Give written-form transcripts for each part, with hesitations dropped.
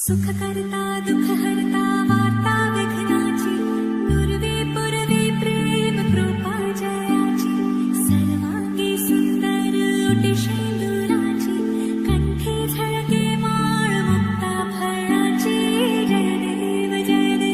सुख करता दुःख हरता वार्ता विघ्नाची दुर्वे पुरवे प्रेम कृपा जयाची सर्वांगी सुंदर ओटी शेंदुराची कंठी झळके माळ मुक्ता फळाची जय देव जय देव.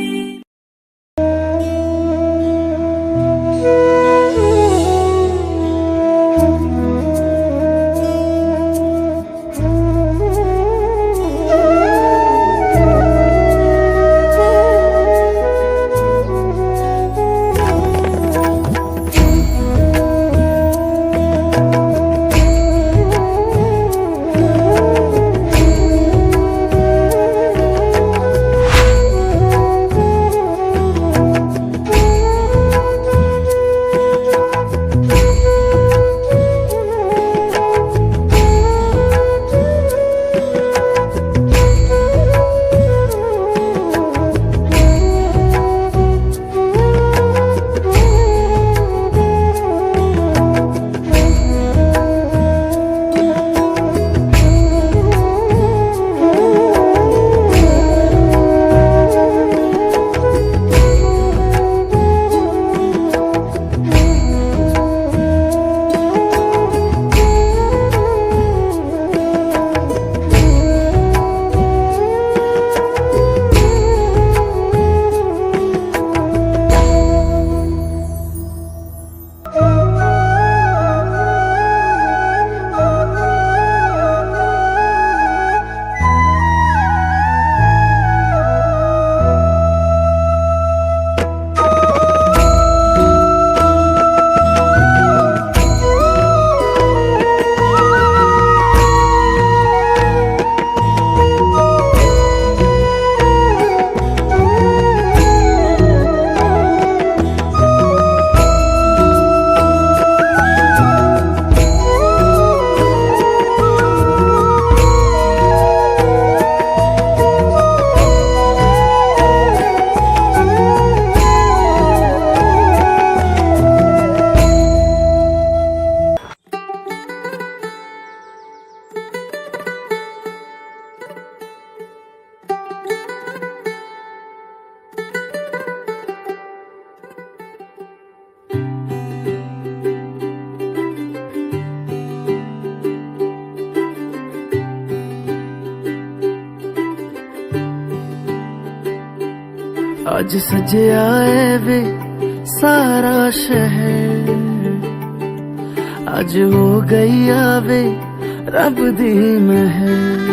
आज सजया है वे सारा शहर, आज हो गई आवे रब दी महर.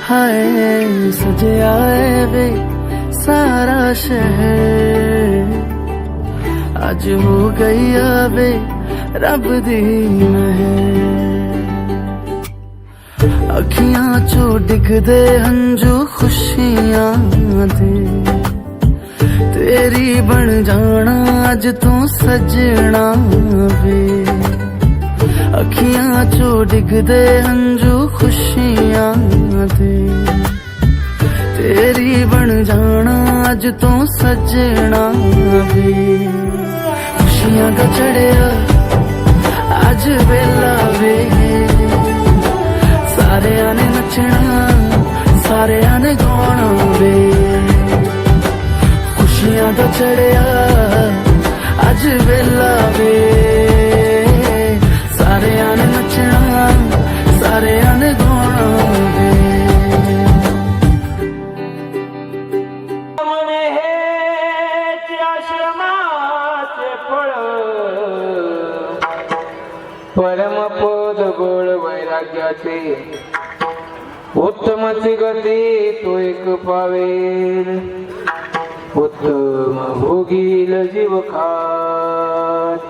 हाय सजया है वे सारा शहर, आज हो गई आवे रब दी महर. अखियां चो डिगदे हंजू खुशियां दे, तेरी बन जाना अज तू सजना वे. अखियां चो डिगदे हंजू खुशियां दे, तेरी बन जाना अज तू सजना वे. खुशियां दा चढ़िया अज वेला वे, सारेयां ने नचना सारेयां ने गाना वे. खुशियां दा चढ़िया अज वेला वे, सारेयां ने नचना सारेयां ने गाना वे. मने हे आश्रमाचे फळ परमपद गोळ वैराग्याचे, उत्तमची गती तो एक पावेल, उत्तम भोगील जीव खात.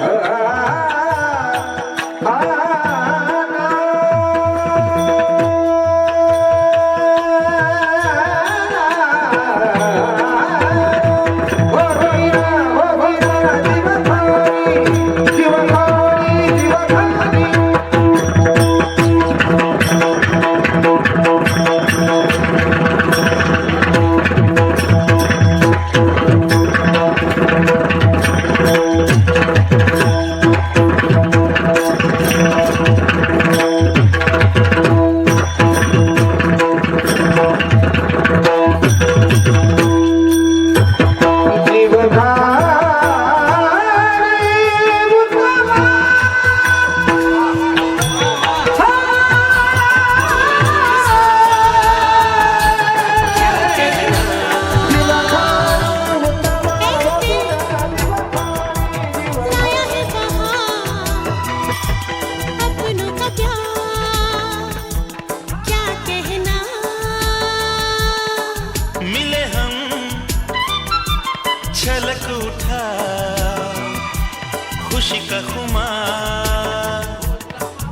खुशी का खुमार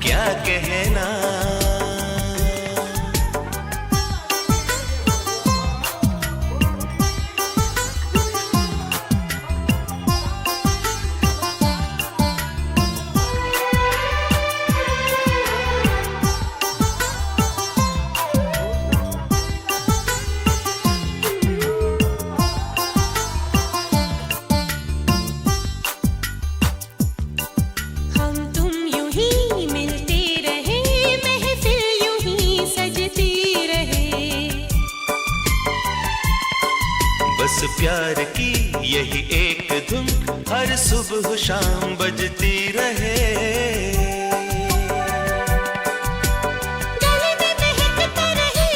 क्या कहना। हम तुम यूं ही मिलते रहे, महफिल यूं ही सजती रहे। बस प्यार की यही एक धुन हर सुबह शाम बजती रहे। गले में महकता रहे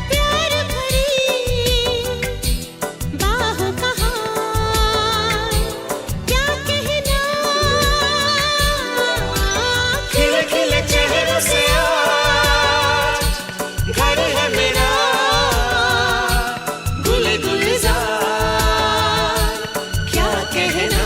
प्यार भरी बाहों का हार क्या कहना। खिले खिले चेहरों से आज घर है मेरा, गुले गुलजार क्या कहना।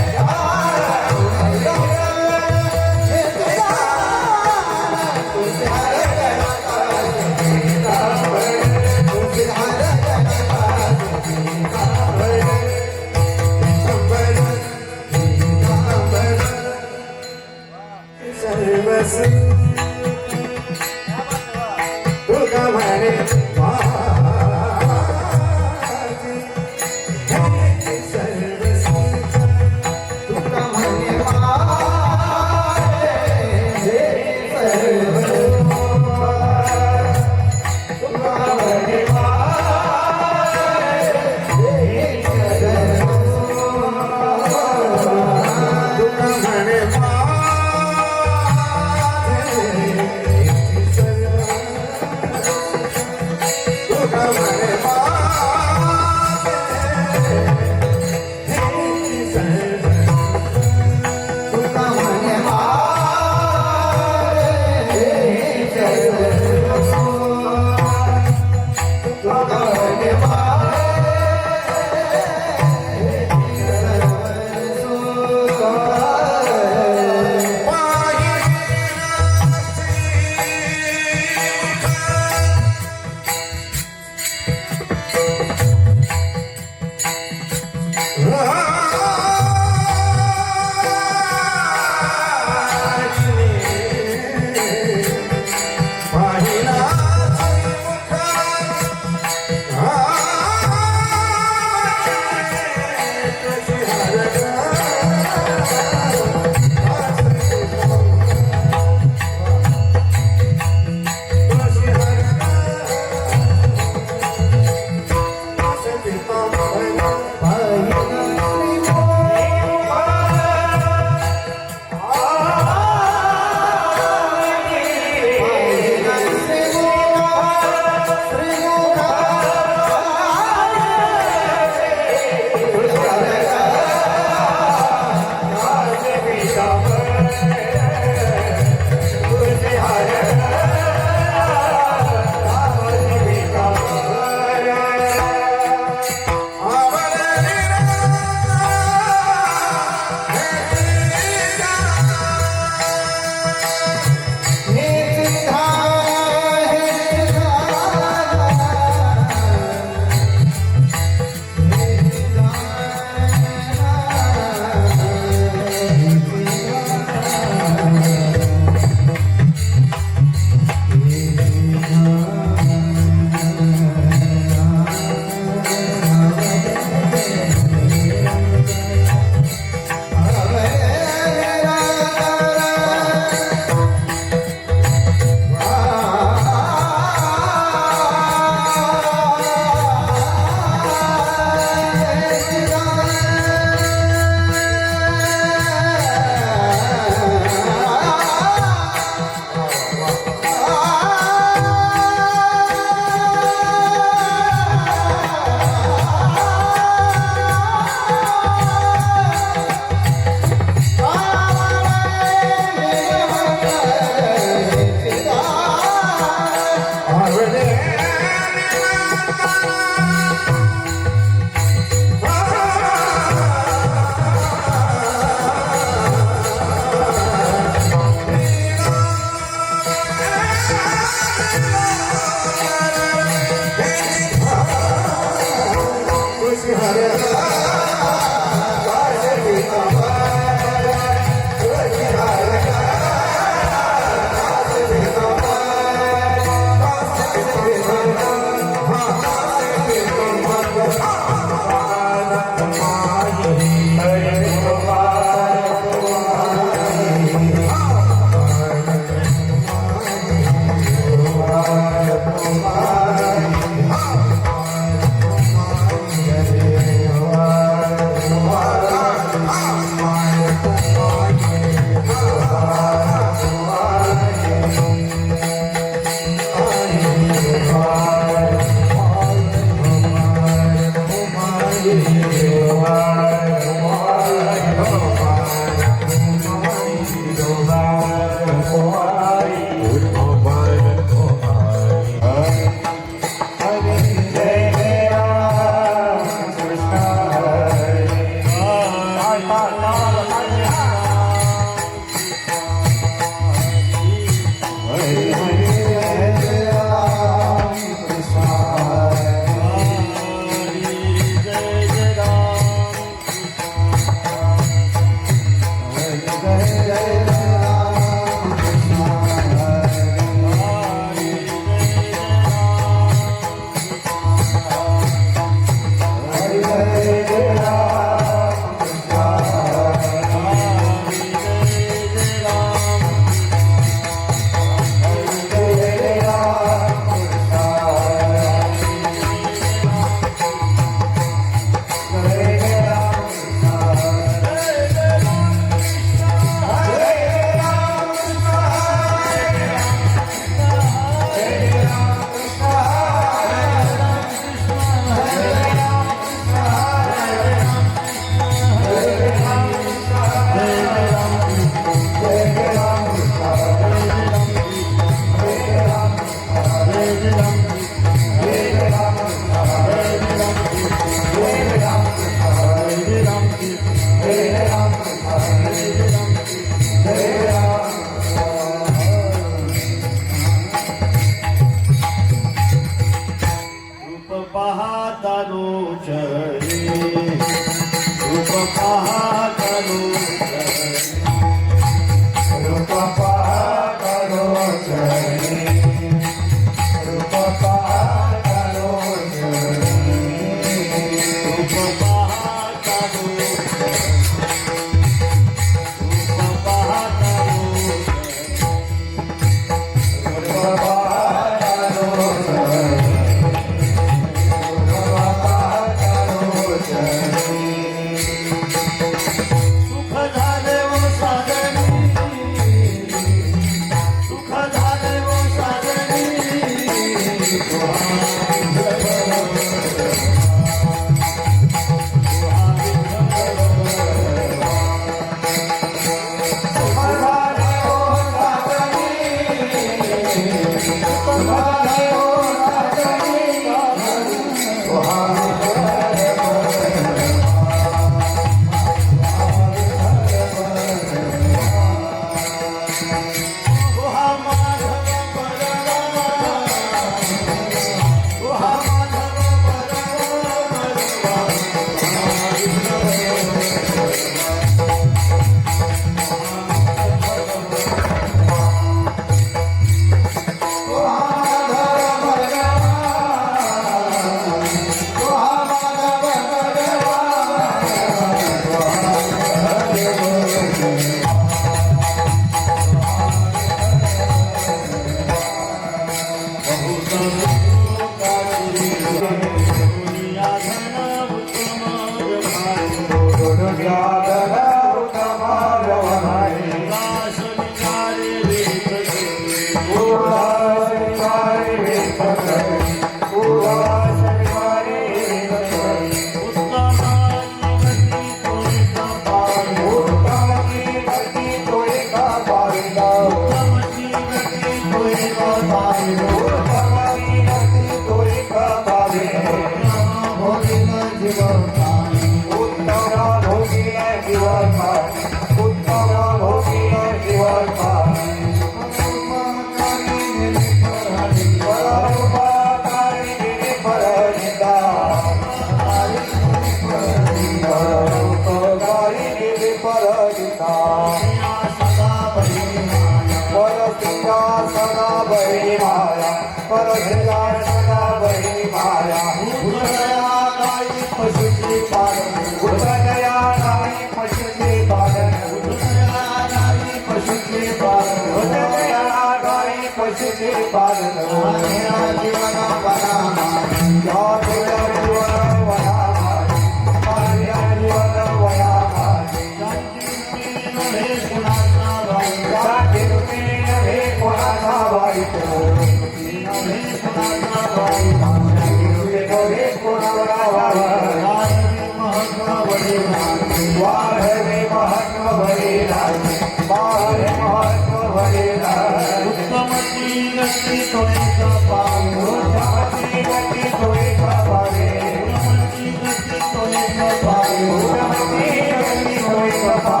Bye.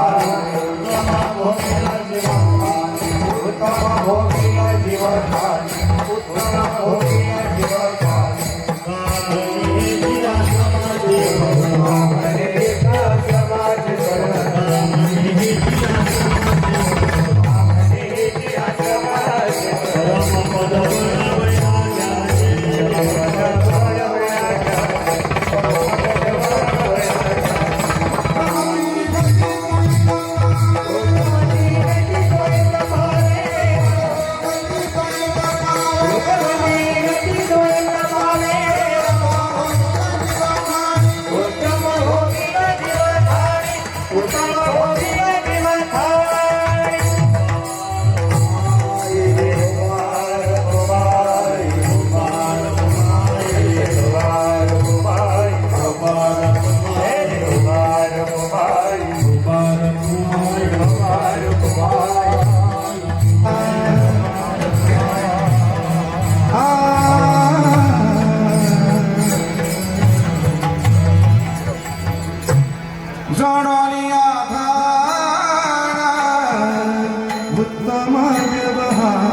जडोनी आधार उत्तम व्यवहार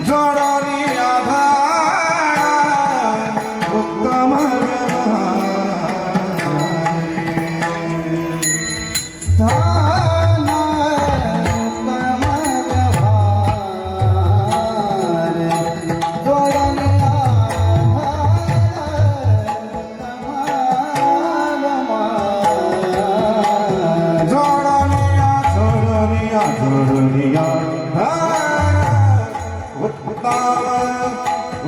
जडोनी आधार उत्तम व्यवहार धाना उत्तम व्यवहार जडोनी जोडनिया उत्तम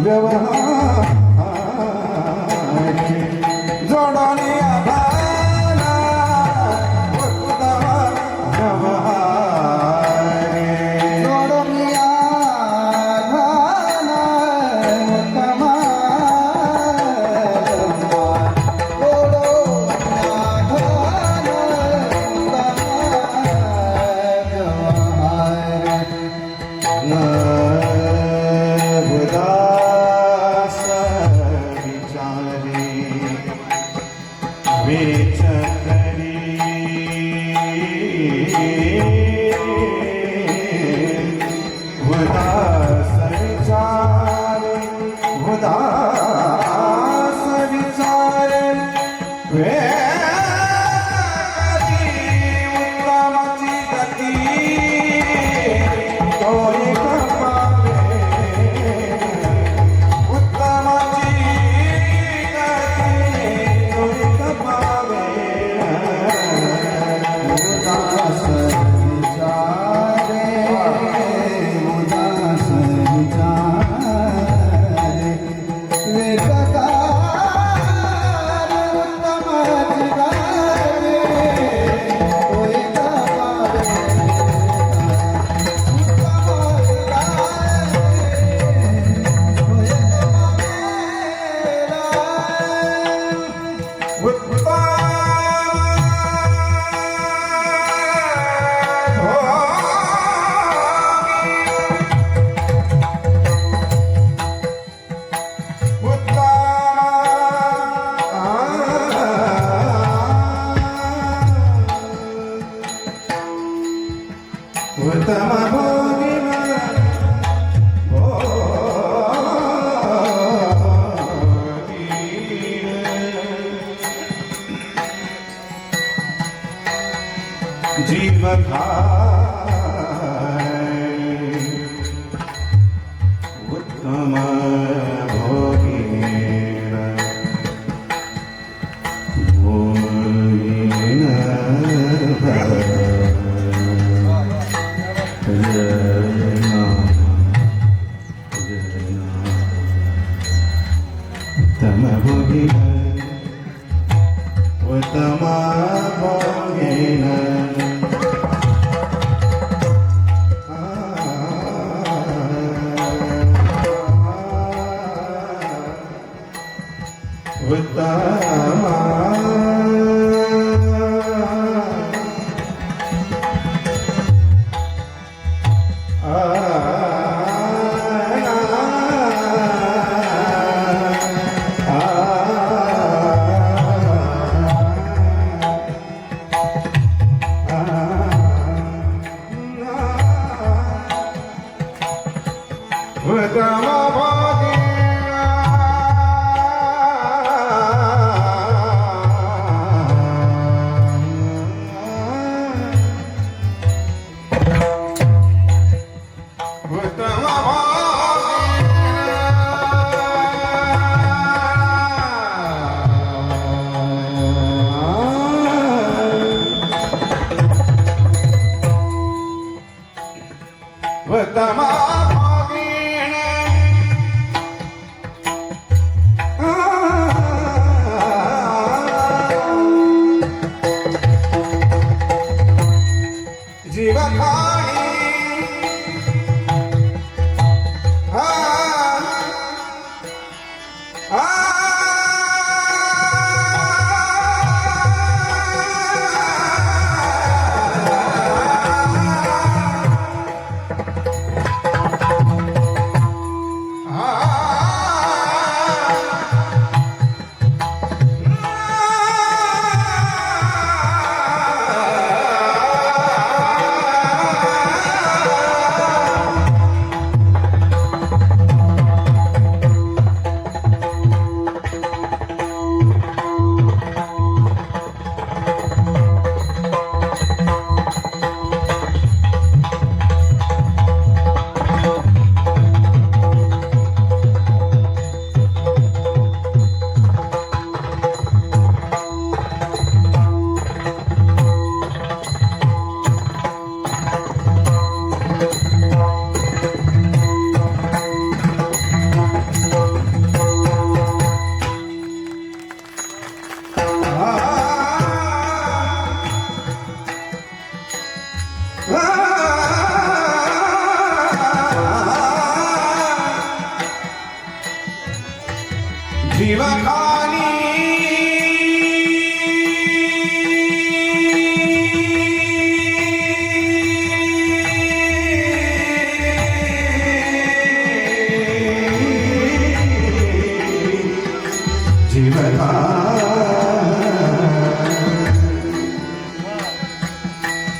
व्यवहार जोडनिया भाना उत्तम व्यवहार जोडनिया भाना उत्तम उदास विचारी विचकरी उदास विचारी उदास विचारी उत्तमची गती उत्तम भोगिना जीव उत्तम भोगिना उत्तम भोगिना उत्तम भोगिना उत्तम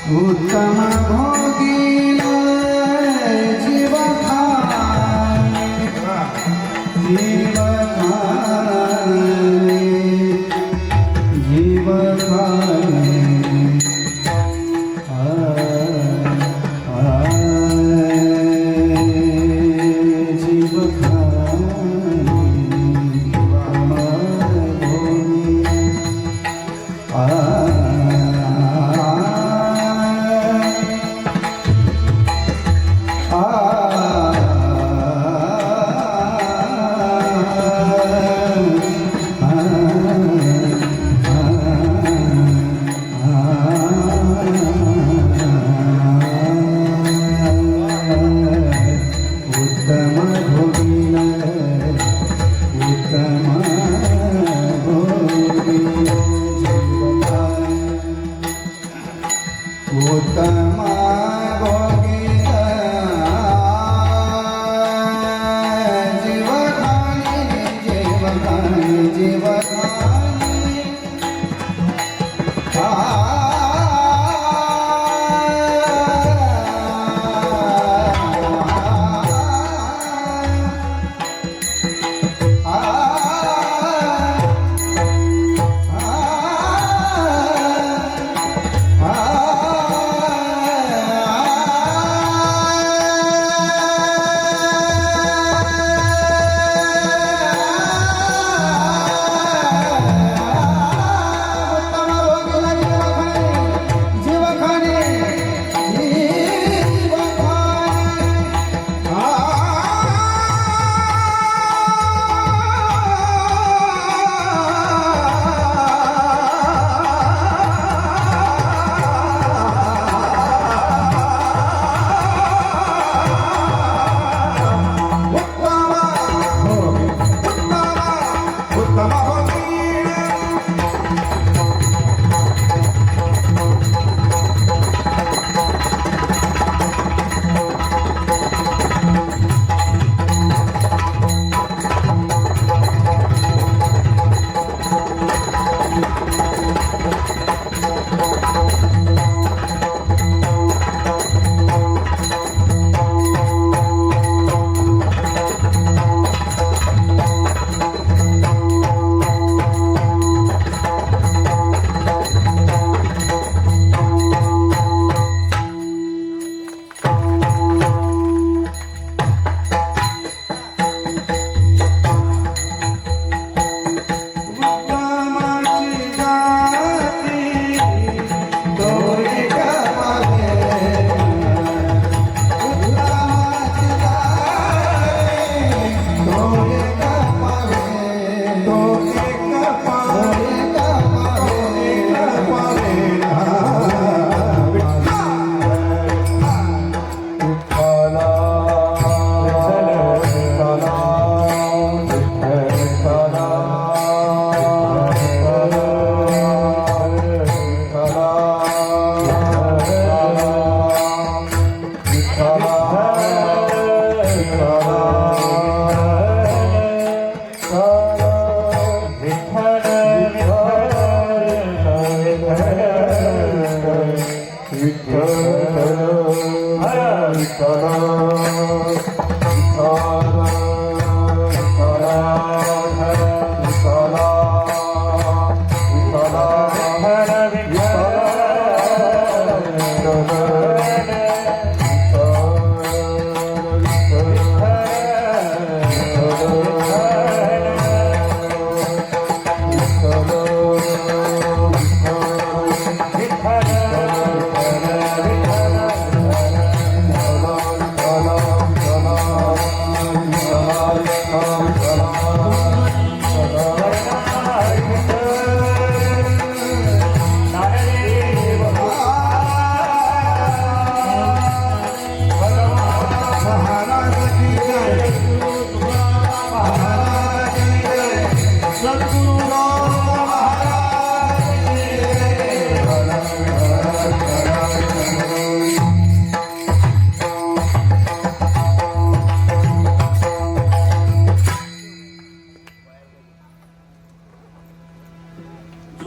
उत्तम भोगील जीव खाणे जीव खाणे जीव खाणे जीव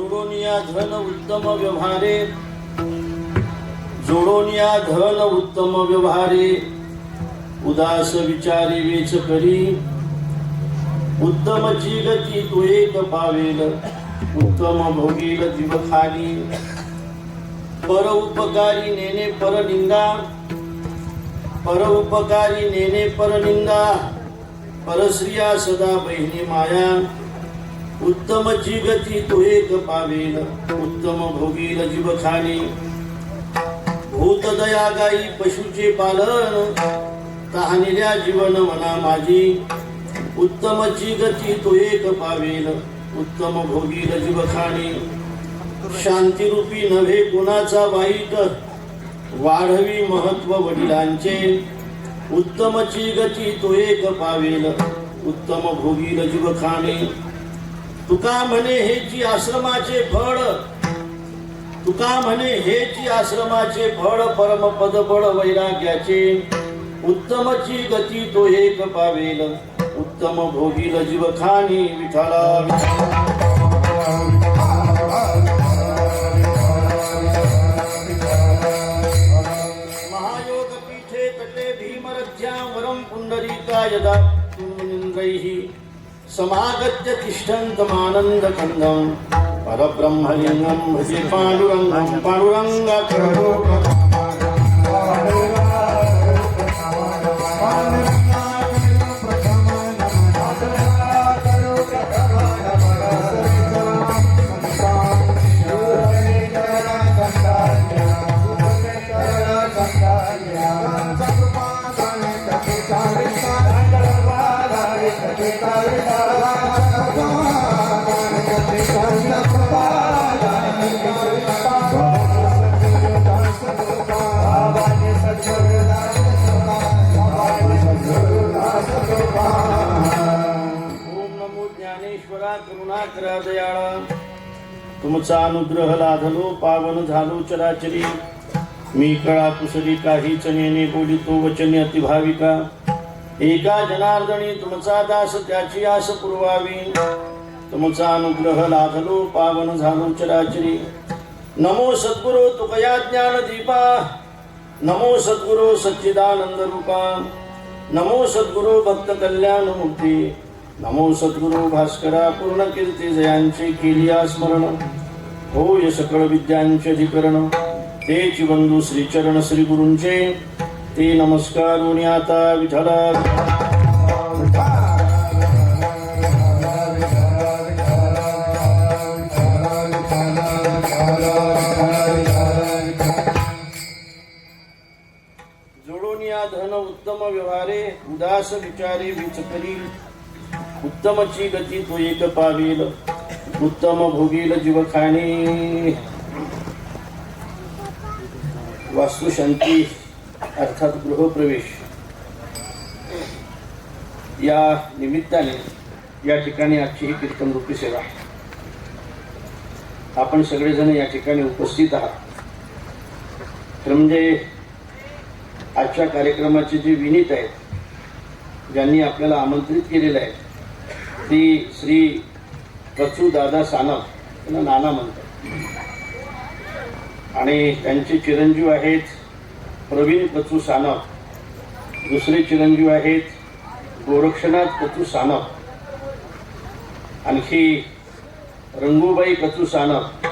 जोडोनिया धन उत्तम व्यवहारे जोडोनिया धन उत्तम व्यवहारे उदास विचारी वेच करी उत्तमची गती तो एक पावेल उत्तम भोगील जीव खाली पर उपकारी नेने पर निंदा पर उपकारी नेने पर निंदा परश्रिया सदा बहिणी माया उत्तमची गती तो एक पावेल उत्तम भोगील जीव खाली भूत दया गाई पशुचे पालन तहानिल्या जीवन मना माझी उत्तमची गती तो एक पावेल उत्तम भोगील जीव खाणी शांती रूपी नव्हे गुणाचा वाईट वाढवी महत्व वडिलांचे उत्तमची गती तो एक पावेल उत्तम भोगील जीव खाणे तुका म्हणे हेची आश्रमाचे फळ तुका म्हणे हेची आश्रमाचे फळ परमपद बळ वैराग्याचे उत्तमची गती तो एक पावेल उत्तम भोगील जीव खाणी विठ्ठला महायोग पीठे तटे भीमरथ्या वरम पुंडरीका यदा तुंगिंद्रैः समागत्य तिष्ठन्तमानन्द खण्डं परब्रह्मलिंगं भजे पांडुरंगं पांडुरंगाकरो करुणाकरा दयाळा तुमचा अनुग्रह लाधलो पावन झालो चराचरी मी कळा कुसरी काहीच नेने बोलितो वचने अतिभाविका एका जनार्दनी तुमचा दास त्याची आस पुरवावी तुमचा अनुग्रह लाधलो पावन झालो चराचरी नमो सद्गुरो तुकया ज्ञान दीपा नमो सद्गुरो सच्चिदानंद रूपा नमो सद्गुरो भक्त कल्याण मूर्ती नमो सद्गुरु भास्करा पूर्ण कीर्ती जयांचे केलिया स्मरण होय सकळ विद्यांचे अधिकरण तेच बंधू श्रीचरण श्री गुरूंचे ते नमस्कार आता विठ्ठला जोडोनिया धन उत्तम व्यवहारे उदास विचारे विचकरी उत्तमची गती तो एक पावेल उत्तम भोगील जीव खाणे वास्तुशांती अर्थात गृहप्रवेश या निमित्ताने या ठिकाणी आजची ही कीर्तन रूपी सेवा आपण सगळेजण या ठिकाणी उपस्थित आहात तर म्हणजे आजच्या कार्यक्रमाचे जे विनीत आहेत ज्यांनी आपल्याला आमंत्रित केलेलं आहे ती श्री कचू दादा सानप त्यांना नाना म्हणतात आणि त्यांचे चिरंजीव आहेत प्रवीण कचू सानप दुसरे चिरंजीव आहेत गोरक्षनाथ कचू सानप आणखी रंगूबाई कचू सानप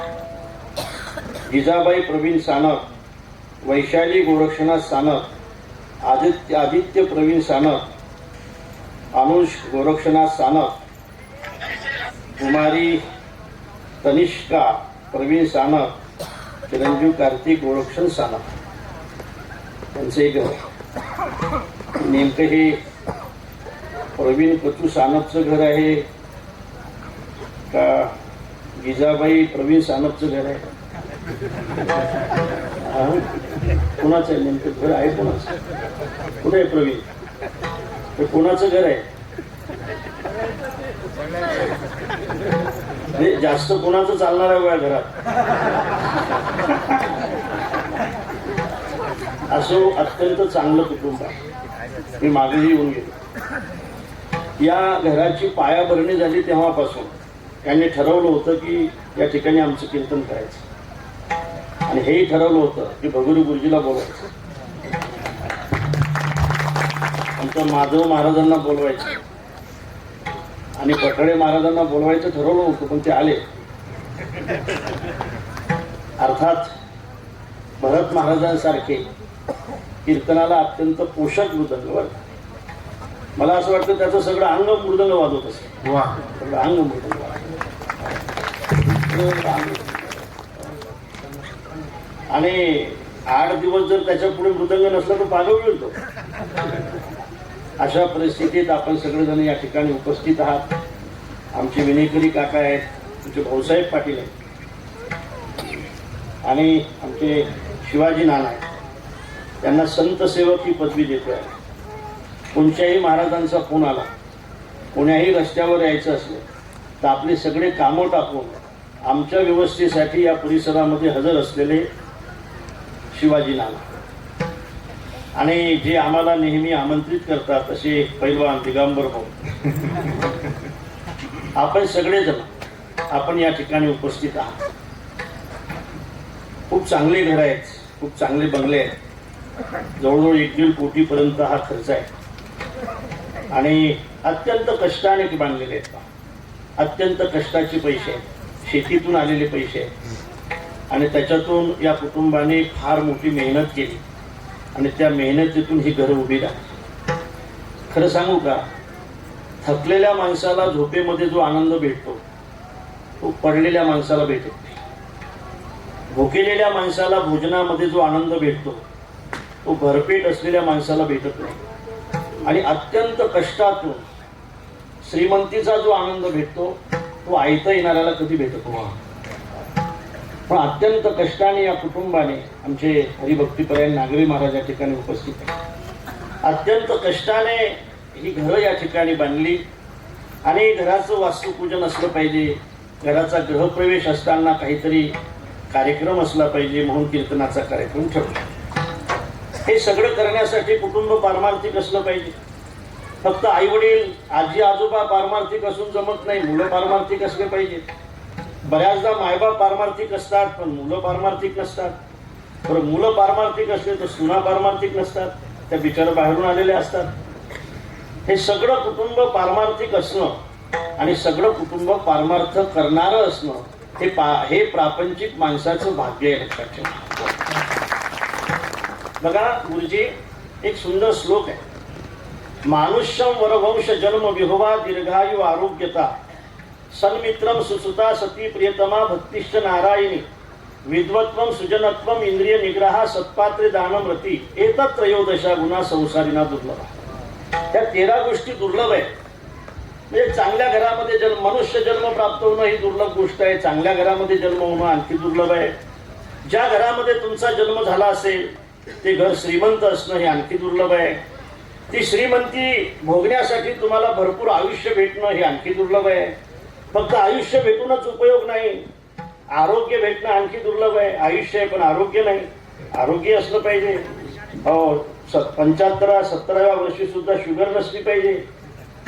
जिजाबाई प्रवीण सानप वैशाली गोरक्षनाथ सानप आदित्य प्रवीण सानप अनुष गोरक्षनाथ सानप कुमारी तनिष्का प्रवीण सानप चिरंजीव कार्तिक गोरक्षण सानप त्यांचं एक घर नेमकं हे प्रवीण कचू सानपचं घर आहे का जिजाबाई प्रवीण सानपचं घर आहे कोणाचं आहे नेमकं घर आहे कोणाचं कुठे आहे प्रवीण ते कोणाचं घर आहे जास्त कोणाचं चालणार आहे घरात असं अत्यंत चांगलं कुटुंब आहे मी मागेही येऊन गेलो या घराची पायाभरणी झाली तेव्हापासून त्यांनी ठरवलं होतं की या ठिकाणी आमचं कीर्तन करायचं आणि हेही ठरवलं होतं की भगुरी गुरुजीला बोलवायचं, नंतर माधव महाराजांना बोलवायचं आणि पठाडे महाराजांना बोलवायचं ठरवलं होतं, पण ते आले. अर्थात भरत महाराजांसारखे कीर्तनाला अत्यंत पोषक मृदंग, बरं मला असं वाटतं त्याचं सगळं अंग मृदंग वाजवत असेल, सगळं अंग मृदंग आणि 8 दिवस जर त्याच्या पुढे मृदंग नसला तर पागल मिळतो. अशा परिस्थितीत आपण सगळेजण या ठिकाणी उपस्थित आहात. आमचे विनेकरी काका आहेत, आमचे भाऊसाहेब पाटील आहेत आणि आमचे शिवाजी नाना आहेत. त्यांना संत सेवक ही पदवी देतो आहे. कोणत्याही महाराजांचा फोन आला, कोण्याही रस्त्यावर यायचं असलं तर आपले सगळे कामं टाकून आमच्या व्यवस्थेसाठी या परिसरामध्ये हजर असलेले शिवाजी नाना आणि जे आम्हाला नेहमी आमंत्रित करतात असे पैलवान दिगंबर भाऊ, आपण सगळेजण आपण या ठिकाणी उपस्थित आहात. खूप चांगले घर आहेत, खूप चांगले बंगले आहेत. जवळजवळ 1-1.5 कोटीपर्यंत हा खर्च आहे आणि अत्यंत कष्टाने बांधलेले आहेत. अत्यंत कष्टाचे पैसे आहेत, शेतीतून आलेले पैसे आहेत आणि त्याच्यातून या कुटुंबाने फार मोठी मेहनत केली आणि त्या मेहनतीतून ही घरं उभी राहिली. खरं सांगू का, थकलेल्या माणसाला झोपेमध्ये जो आनंद भेटतो तो पडलेल्या माणसाला भेटत नाही. भुकेलेल्या माणसाला भोजनामध्ये जो आनंद भेटतो तो भरपेट असलेल्या माणसाला भेटत नाही. आणि अत्यंत कष्टातून श्रीमंतीचा जो आनंद भेटतो तो आयता येणाऱ्याला कधी भेटतो. पण अत्यंत कष्टाने या कुटुंबाने, आमचे हरिभक्तीपरायण नागरी महाराज या ठिकाणी उपस्थित आहेत, अत्यंत कष्टाने ही घरं या ठिकाणी बांधली. आणि घराचं वास्तुपूजन असलं पाहिजे, घराचा गृहप्रवेश असताना काहीतरी कार्यक्रम असला पाहिजे म्हणून कीर्तनाचा कार्यक्रम ठेवला. हे सगळं करण्यासाठी कुटुंब पारमार्थिक असलं पाहिजे. फक्त आई वडील आजी आजोबा पारमार्थिक असून जमत नाही, मुलं पारमार्थिक असले पाहिजेत. बऱ्याचदा मायबाप पारमार्थिक असतात पण मुलं पारमार्थिक नसतात. बरं, मुलं पारमार्थिक असले तर सुना पारमार्थिक नसतात, त्या बिचारा बाहेरून आलेल्या असतात. हे सगळं कुटुंब पारमार्थिक असणं आणि सगळं कुटुंब पारमार्थ करणारं असणं हे प्रापंचिक माणसाचं भाग्य आहे, लक्षात ठेवा. बघा गुरुजी, एक सुंदर श्लोक आहे. मानुष्यम वरवंश जन्म विहोवा दीर्घायु आरोग्यता सन्मित्रम सुसुता सती प्रियतमा भक्तिश्च नारायणी विद्वत्वम सुजनत्वम इंद्रिय निग्रहा सत्पात्रे दानम रती एतत् त्रयोदशा गुणा संसारिना दुर्लभ. त्या 13 गोष्टी दुर्लभ आहेत. म्हणजे चांगल्या घरामध्ये मनुष्य जन्म प्राप्त होणं ही दुर्लभ गोष्ट आहे. चांगल्या घरामध्ये जन्म होणं आणखी दुर्लभ आहे. ज्या घरामध्ये तुमचा जन्म झाला असेल ते घर श्रीमंत असणं हे आणखी दुर्लभ आहे. ती श्रीमंती भोगण्यासाठी तुम्हाला भरपूर आयुष्य भेटणं हे आणखी दुर्लभ आहे. फक्त आयुष्य भेटूनच उपयोग नाही, आरोग्य भेटणं आणखी दुर्लभ आहे. आयुष्य आहे पण आरोग्य नाही, आरोग्य असलं पाहिजे. 75-70व्या वर्षी सुद्धा शुगर नसली पाहिजे.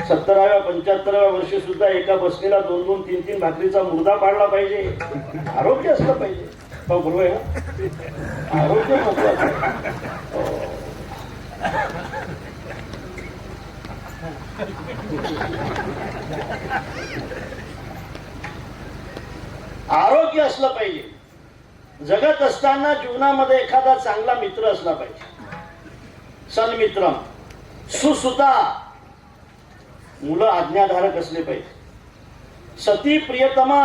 70व्या-75व्या वर्षी सुद्धा एका बसणीला 2-2, 3-3 भाकरीचा मुर्दा पाडला पाहिजे. आरोग्य असलं पाहिजे. हो, बरोबर आहे ना, आरोग्य महत्वाचं आहे. आरोग्य असलं पाहिजे. जगत असताना जीवनामध्ये एखादा चांगला मित्र असला पाहिजे. सन्मित्रम सुसुता, मुलं आज्ञाधारक असले पाहिजे. सती प्रियतमा,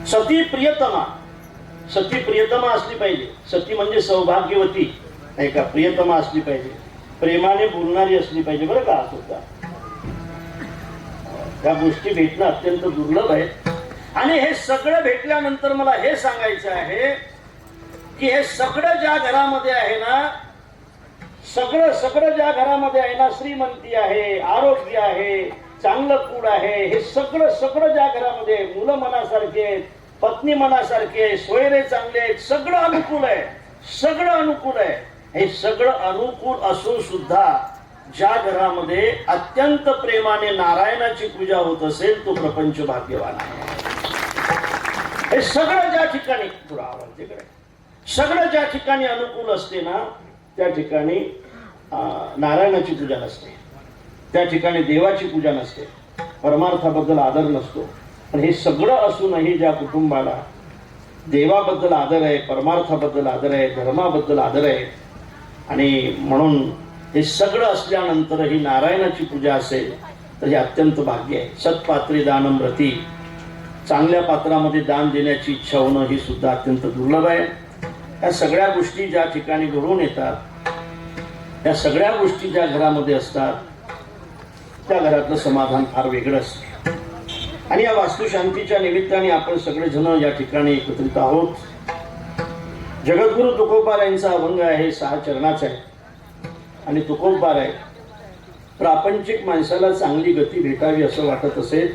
सती प्रियतमा, सती प्रियतमा असली पाहिजे. सती म्हणजे सौभाग्यवती नाही का, प्रियतमा असली पाहिजे. प्रेमाने बोलणारी असली पाहिजे. बरं का, सुद्धा त्या गोष्टी भेटणं अत्यंत दुर्लभ आहे. आणि हे सगळं भेटल्यानंतर मला हे सांगायचं आहे की हे सगळं ज्या घरामध्ये आहे ना, सगळं ज्या घरामध्ये आहे ना, श्रीमंती आहे, आरोग्य आहे, चांगलं कूड आहे, हे सगळं ज्या घरामध्ये मुलं मनासारखे आहेत, पत्नी मनासारखे, सोयरे चांगले आहेत, सगळं अनुकूल आहे, सगळं अनुकूल आहे. हे सगळं अनुकूल असून सुद्धा ज्या घरामध्ये अत्यंत प्रेमाने नारायणाची पूजा होत असेल तो प्रपंच भाग्यवान आहे. हे सगळं ज्या ठिकाणी थोडा आवाज तिकडे, सगळं ज्या ठिकाणी अनुकूल असते ना त्या ठिकाणी नारायणाची पूजा नसते, त्या ठिकाणी देवाची पूजा नसते, परमार्थाबद्दल आदर नसतो. पण हे सगळं असूनही ज्या कुटुंबाला देवाबद्दल आदर आहे, परमार्थाबद्दल आदर आहे, धर्माबद्दल आदर आहे, आणि म्हणून हे सगळं असल्यानंतरही नारायणाची पूजा असेल तर हे अत्यंत भाग्य आहे. सत्पात्री दानम रती, चांगल्या पात्रामध्ये दान देण्याची इच्छा होणं ही सुद्धा अत्यंत दुर्लभ आहे. या सगळ्या गोष्टी ज्या ठिकाणी घडून येतात, या सगळ्या गोष्टी ज्या घरामध्ये असतात त्या घरातलं समाधान फार वेगळं असतं. आणि या वास्तुशांतीच्या निमित्ताने आपण सगळेजण या ठिकाणी एकत्रित आहोत. जगद्गुरु तुकोबारायांचा अभंग आहे, 6 चरणाचा आहे. आणि तुकोबार आहे, प्रापंचिक माणसाला चांगली गती भेटावी असं वाटत असेल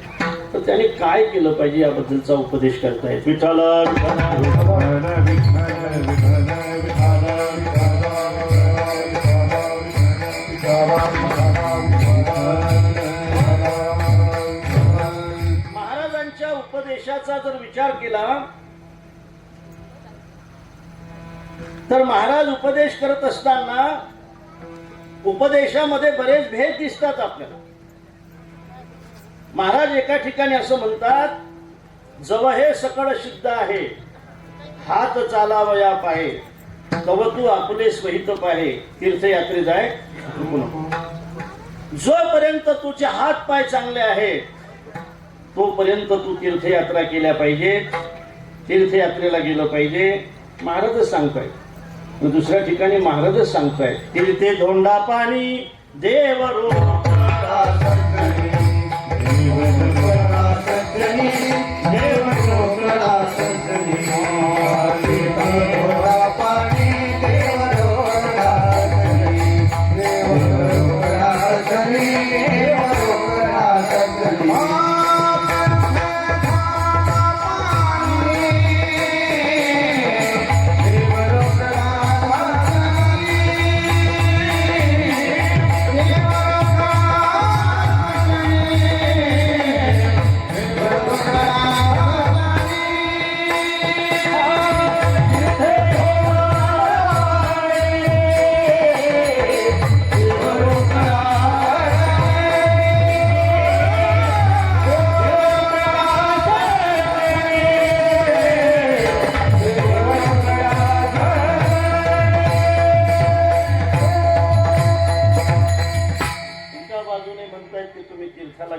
तर त्याने काय केलं पाहिजे याबद्दलचा उपदेश करतायत. विठ्ठल महाराजांच्या उपदेशाचा जर विचार केला तर महाराज उपदेश करत असताना उपदेशामध्ये बरेच भेद दिसतात आपल्याला. महाराज एका ठिकाणी असं म्हणतात, जव हे सकळ सिद्ध आहे, हात चालावया पाहे, तव तू आपले स्वहित पाहे, तीर्थयात्रे जाय चुकू नको. जोपर्यंत तुझे हात पाय चांगले आहेत तोपर्यंत तू तीर्थयात्रा केल्या पाहिजेत, तीर्थयात्रेला गेलं पाहिजे. महाराजच सांगताय. दुसऱ्या ठिकाणी महाराजच सांगताय, तीर्थे धोंडा पाणी देव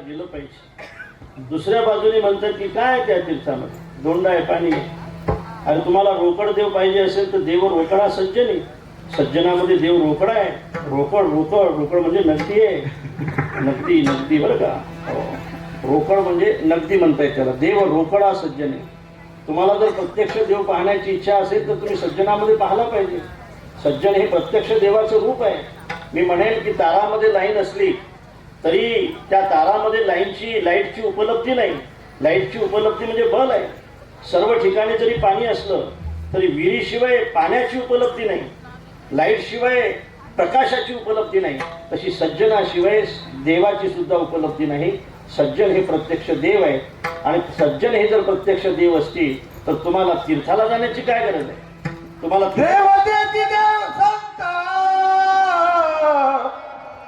गेलं पाहिजे. दुसऱ्या बाजूने म्हणतात की काय त्या तीर्थामध्ये दोंडा आहे, पाणी आहे. अरे तुम्हाला रोकड देव पाहिजे असेल तर देव रोकडा सज्जनी. सज्जनामध्ये देव रोकडा आहे. रोकड म्हणजे नगदी आहे. नगदी बरं का. रोकड म्हणजे नगदी म्हणतायत त्याला. देव रोकडा सज्जनी. तुम्हाला जर प्रत्यक्ष देव पाहण्याची इच्छा असेल तर तुम्ही सज्जनामध्ये पाहायला पाहिजे. सज्जन हे प्रत्यक्ष देवाचं रूप आहे. मी म्हणेल की तारामध्ये लाईन असली तरी त्या तारामध्ये लाईटची उपलब्धी नाही. लाईटची उपलब्धी म्हणजे बल आहे. सर्व ठिकाणी जरी पाणी असलं तरी विहिरीशिवाय पाण्याची उपलब्धी नाही, लाईटशिवाय प्रकाशाची उपलब्धी नाही. तशी सज्जनाशिवाय देवाची सुद्धा उपलब्धी नाही. सज्जन हे प्रत्यक्ष देव आहे. आणि सज्जन हे जर प्रत्यक्ष देव असतील तर तुम्हाला तीर्थाला जाण्याची काय गरज आहे. तुम्हाला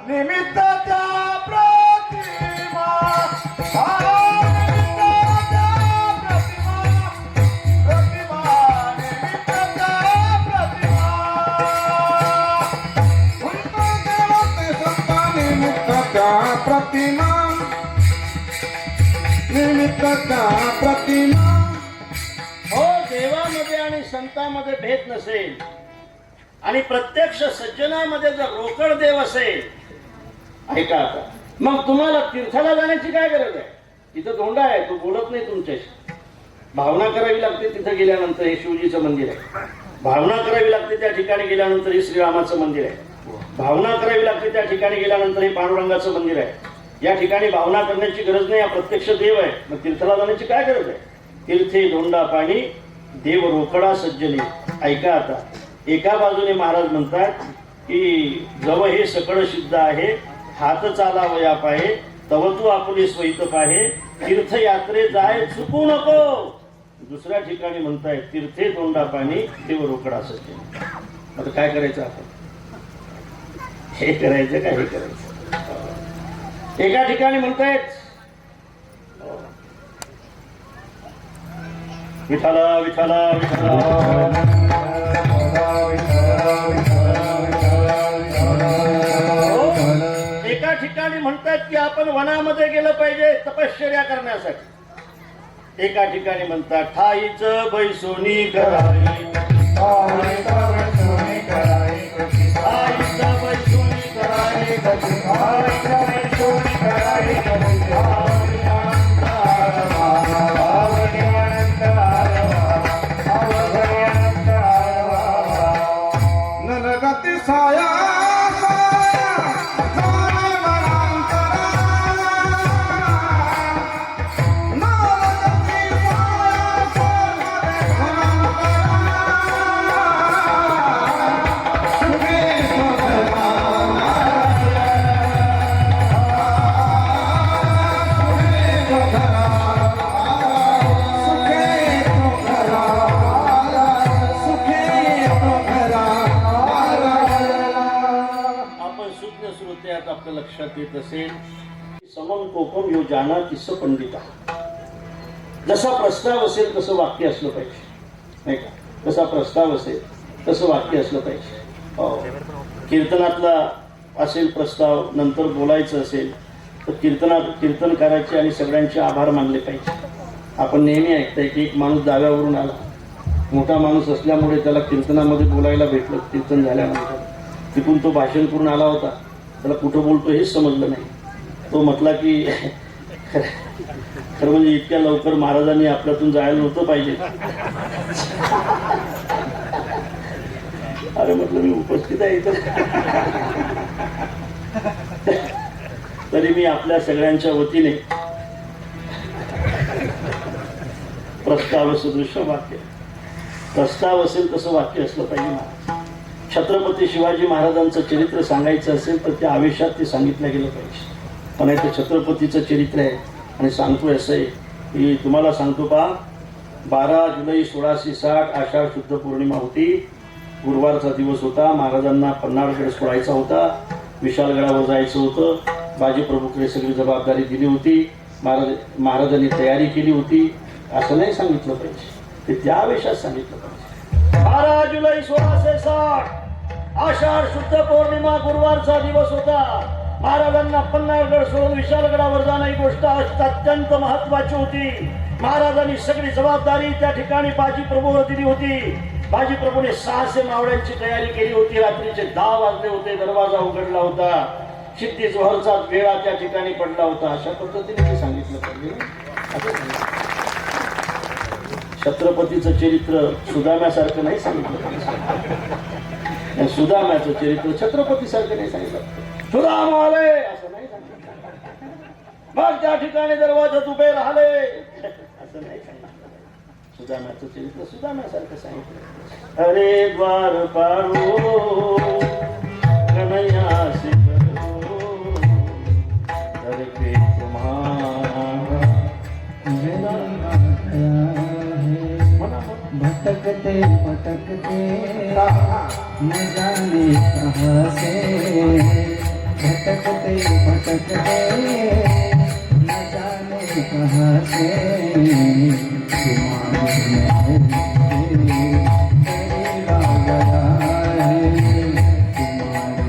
निमित्त त्या प्रतिमा प्रतिमा. हो, देवामध्ये आणि संतांमध्ये भेद नसेल आणि प्रत्यक्ष सज्जनामध्ये जर रोकड देव असेल, ऐका आता, मग तुम्हाला तीर्थाला जाण्याची काय गरज आहे. तिथं धोंडा आहे, तो बोलत नाही तुमच्याशी. भावना करावी लागते तिथं गेल्यानंतर. हे शिवजीचं मंदिर आहे. भावना करावी लागते त्या ठिकाणी गेल्यानंतर. हे श्रीरामाचं मंदिर आहे. भावना करावी लागते त्या ठिकाणी गेल्यानंतर. हे पांडुरंगाचं मंदिर आहे. या ठिकाणी भावना करण्याची गरज नाही. हा प्रत्यक्ष देव आहे. मग तीर्थाला जाण्याची काय गरज आहे. तीर्थे धोंडा पाणी देव रोकडा सज्जनी. ऐका आता, एका बाजूने महाराज म्हणतात की जव हे सकळ सिद्ध आहे, हात चालावया पाहे, तव तू आपले स्वहित पाहे, तीर्थयात्रे जाय चुकू नको. दुसऱ्या ठिकाणी म्हणतायत तीर्थे तोंडा पाणी देव रोकडा सत्य. आता काय करायचं आपण? हे करायचं का हे करायचं? एका ठिकाणी म्हणतायत विठाला विठाला विठाला. एका ठिकाणी म्हणतात की आपण वनामध्ये गेलं पाहिजे तपश्चर्या करण्यासाठी. एका ठिकाणी म्हणतात ठाईच बैसोनी करावी, ठाईच बैसोनी करावी, नरगती साया आपल्या लक्षात येत असेल समम कोपम यो जाना किस्स पंडिता. जसा प्रस्ताव असेल तसं वाक्य असलं पाहिजे, नाही का? जसा प्रस्ताव असेल तसं वाक्य असलं पाहिजे. कीर्तनातला असेल प्रस्ताव, नंतर बोलायचं असेल तर कीर्तनकाराचे आणि सगळ्यांचे आभार मानले पाहिजे. आपण नेहमी ऐकताय की एक माणूस दाव्यावरून आला, मोठा माणूस असल्यामुळे त्याला कीर्तनामध्ये बोलायला भेटलं. कीर्तन झाल्यानंतर तिथून तो भाषण करून आला होता, त्याला कुठं बोलतो हेच समजलं नाही. तो म्हटला की खरं म्हणजे इतक्या लवकर महाराजांनी आपल्यातून जायला नव्हतं पाहिजे. अरे म्हटलं मी उपस्थित आहे इथं. तरी मी आपल्या सगळ्यांच्या वतीने प्रस्ताव सदृश्य वाक्य, प्रस्ताव असेल तसं वाक्य असलं पाहिजे. महाराज छत्रपती शिवाजी महाराजांचं चरित्र सांगायचं असेल तर त्या आवेशात ते सांगितलं गेलं पाहिजे. पण हे छत्रपतीचं चरित्र आहे आणि सांगतोय असं आहे की तुम्हाला सांगतो पहा, 12 जुलै 1660 आषाढ शुद्ध पौर्णिमा होती. गुरुवारचा दिवस होता. महाराजांना पन्हाळगड सोडायचा होता, विशाळगडावर जायचं होतं. बाजीप्रभूकडे सगळी जबाबदारी दिली होती. महाराजांनी तयारी केली होती. असं नाही सांगितलं पाहिजे, ते त्या आवेशात सांगितलं पाहिजे. 12 जुलै 1660 आषाढ शुद्ध पौर्णिमा गुरुवारचा दिवस होता. महाराजांना पन्हाळगड सोडून विशाळगडावर जाणं ही गोष्ट अत्यंत महत्वाची होती. महाराजांनी सगळी जबाबदारी त्या ठिकाणी बाजीप्रभूवर दिली होती. बाजीप्रभूने 600 मावळ्यांची तयारी केली होती. रात्रीचे 10 वाजले होते. दरवाजा उघडला होता. सिद्धी जोहरचा वेळा त्या ठिकाणी पडला होता. अशा पद्धतीने ते सांगितलं पाहिजे. छत्रपतीचं चरित्र सुदाम्यासारखं नाही सांगितलं. सुदाम्याचं चरित्र छत्रपती सारखं नाही सांगितलं. सुदाम आले असं नाही सांगितलं. मग त्या ठिकाणी दरवाजात उभे राहिले असं नाही सांगितलं. सुदाम्याचं चरित्र सुदाम्यासारखं सांगितलं. अरे द्वार पारो कन्हैया से करके तुम्हारा भटकते भटकते न जाने कहाँ से, भटकते भटकते न जाने कहाँ से, तुम्हारे चलेगा गया है, तुम्हारे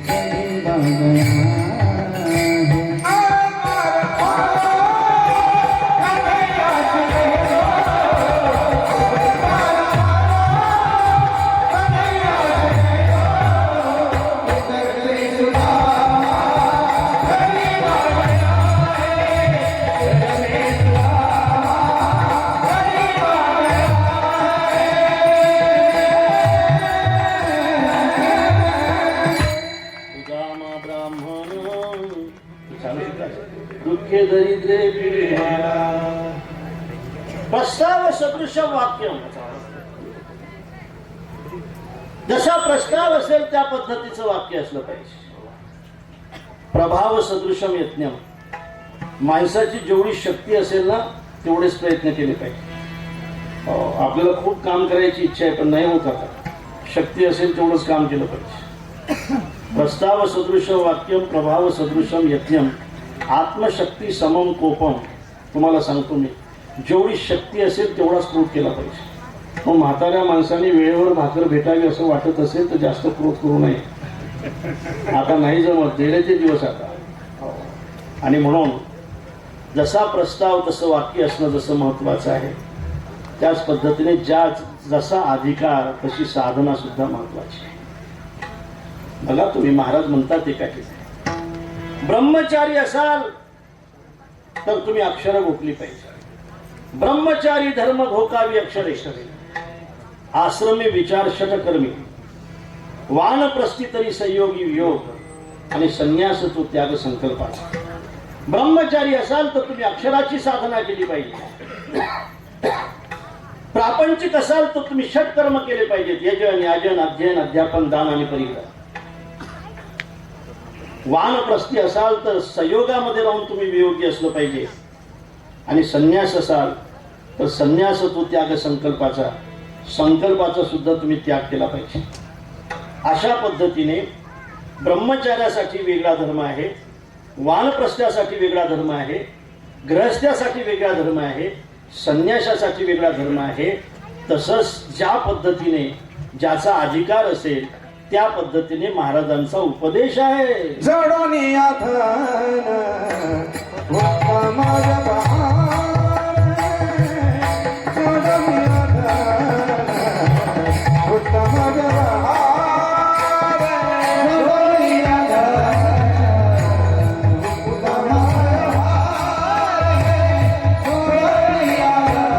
चलेगा गया है. प्रस्ताव सदृश वाक्य. जसा प्रस्ताव असेल त्या पद्धतीचं वाक्य असलं पाहिजे. प्रभाव सदृशम यज्ञम. माणसाची जेवढी शक्ती असेल ना तेवढेच प्रयत्न केले पाहिजे. आपल्याला खूप काम करायची इच्छा आहे पण नाही होत आता. शक्ती असेल तेवढंच काम केलं पाहिजे. प्रस्ताव सदृश वाक्यम प्रभाव सदृशम यज्ञम आत्मशक्ती समम कोपम. तुम्हाला सांगतो मी, जेवढी शक्ती असेल तेवढाच क्रोध केला पाहिजे. मग म्हाताऱ्या माणसाने वेळेवर भाकर भेटावी असं वाटत असेल तर जास्त क्रोध करू नये. आता नाही जमत, गेल्याचे दिवस आता. आणि म्हणून जसा प्रस्ताव तसं वाक्य असणं जसं महत्वाचं आहे, त्याच पद्धतीने जसा अधिकार तशी साधना सुद्धा महत्वाची आहे. बघा तुम्ही, महाराज म्हणतात एका ठिकाणी, ब्रह्मचारी असाल तर तुम्ही अक्षर गोखली पाहिजे. ब्रह्मचारी धर्म घोकावी अक्षरे. आश्रमे विचार षटकर्मी. वानप्रस्थी तरी संयोगी वियोग आणि संन्यास तो त्याग संकल्पाचा. ब्रह्मचारी असाल तर तुम्ही अक्षराची साधना केली पाहिजे. प्रापंचिक असाल तर तुम्ही षटकर्म केले पाहिजेत. यजन याजन अध्ययन अध्यापन दान आणि परिग्रह. वानप्रस्थी असाल तर संयोगामध्ये राहून तुम्ही वियोगी असलं पाहिजे. आणि संन्यास असाल तर संन्यास तो त्याग संकल्पाचा सुद्धा तुम्ही त्याग केला पाहिजे. अशा पद्धतीने ब्रह्मचार्यासाठी वेगळा धर्म आहे, वानप्रस्थासाठी वेगळा धर्म आहे, गृहस्थ्यासाठी वेगळा धर्म आहे, संन्यासासाठी वेगळा धर्म आहे. तसंच ज्या पद्धतीने ज्याचा अधिकार असेल त्या पद्धतीने महाराजांचा उपदेश आहे. जडोनी आधान उत्तम व्यवहार. जडोनी आधान उत्तम व्यवहार. जडोनी आधान उत्तम व्यवहार. जडोनी आधान उत्तम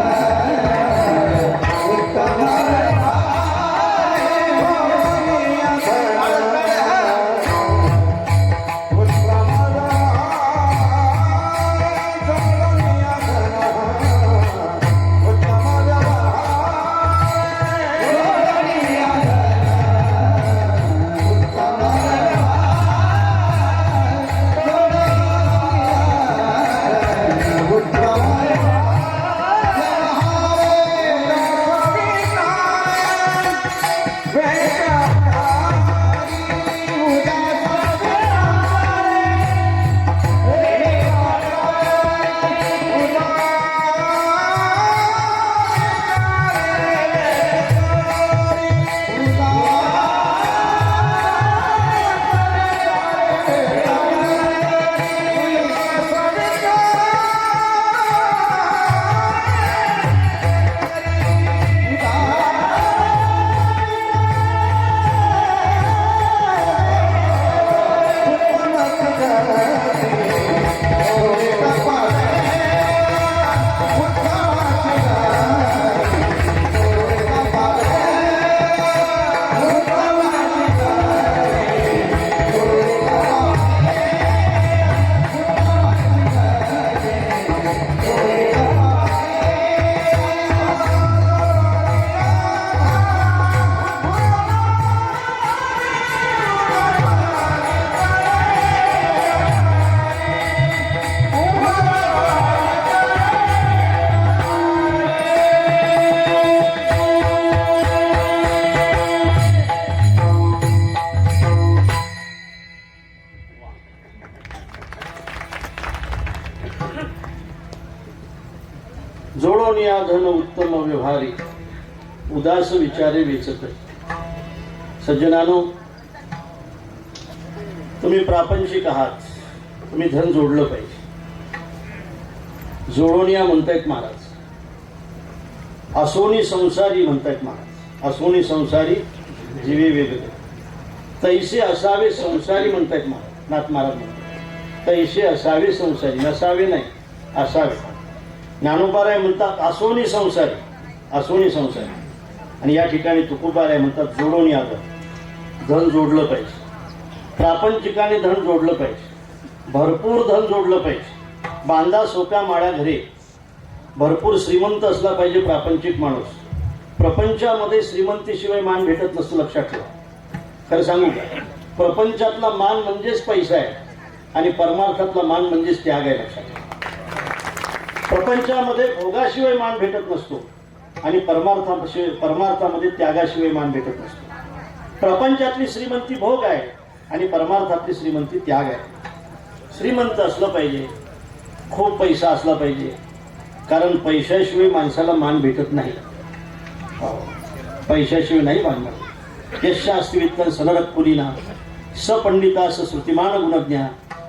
जोडोनिया धन उत्तम व्यवहारी उदास विचारे वेचत. सज्जनानो, तुम्ही प्रापंचिक आहात, तुम्ही धन जोडलं पाहिजे. जोडोनिया म्हणतायत महाराज. असोनी संसारी म्हणतायत महाराज. असोनी संसारी जीवे वेगळे. तैसे असावे संसारी म्हणतायत महाराज. नाथ महाराज म्हणतात तैसे असावे संसारी, नसावे नाही असावे. ज्ञानोबाराय म्हणतात असोनी संसारी, असोनी संसारी. आणि या ठिकाणी तुकोबाराय म्हणतात जोडोनी आदर. धन जोडलं पाहिजे. प्रापंचिकाने धन जोडलं पाहिजे. भरपूर धन जोडलं पाहिजे. बांधा सोप्या माळ्या घरे. भरपूर श्रीमंत असला पाहिजे प्रापंचिक माणूस. प्रपंचामध्ये श्रीमंतीशिवाय मान भेटत नसतो, लक्षात ठेवा. खरं सांगू का, प्रपंचातला मान म्हणजेच पैसा आहे आणि परमार्थातला मान म्हणजेच त्याग आहे, लक्षात ठेवा. प्रपंचामध्ये भोगाशिवाय मान भेटत नसतो आणि परमार्थामध्ये त्यागाशिवाय मान भेटत नसतो. प्रपंचातली श्रीमंती भोग आहे आणि परमार्थातली श्रीमंती त्याग आहे. श्रीमंत असलं पाहिजे, खूप पैसा असला पाहिजे, कारण पैशाशिवाय माणसाला मान भेटत नाही. पैशाशिवाय नाही मान मिळत. यशास्ति वित्तं सनरत्पुरीना सपंडिता श्रुतिमान गुणज्ञा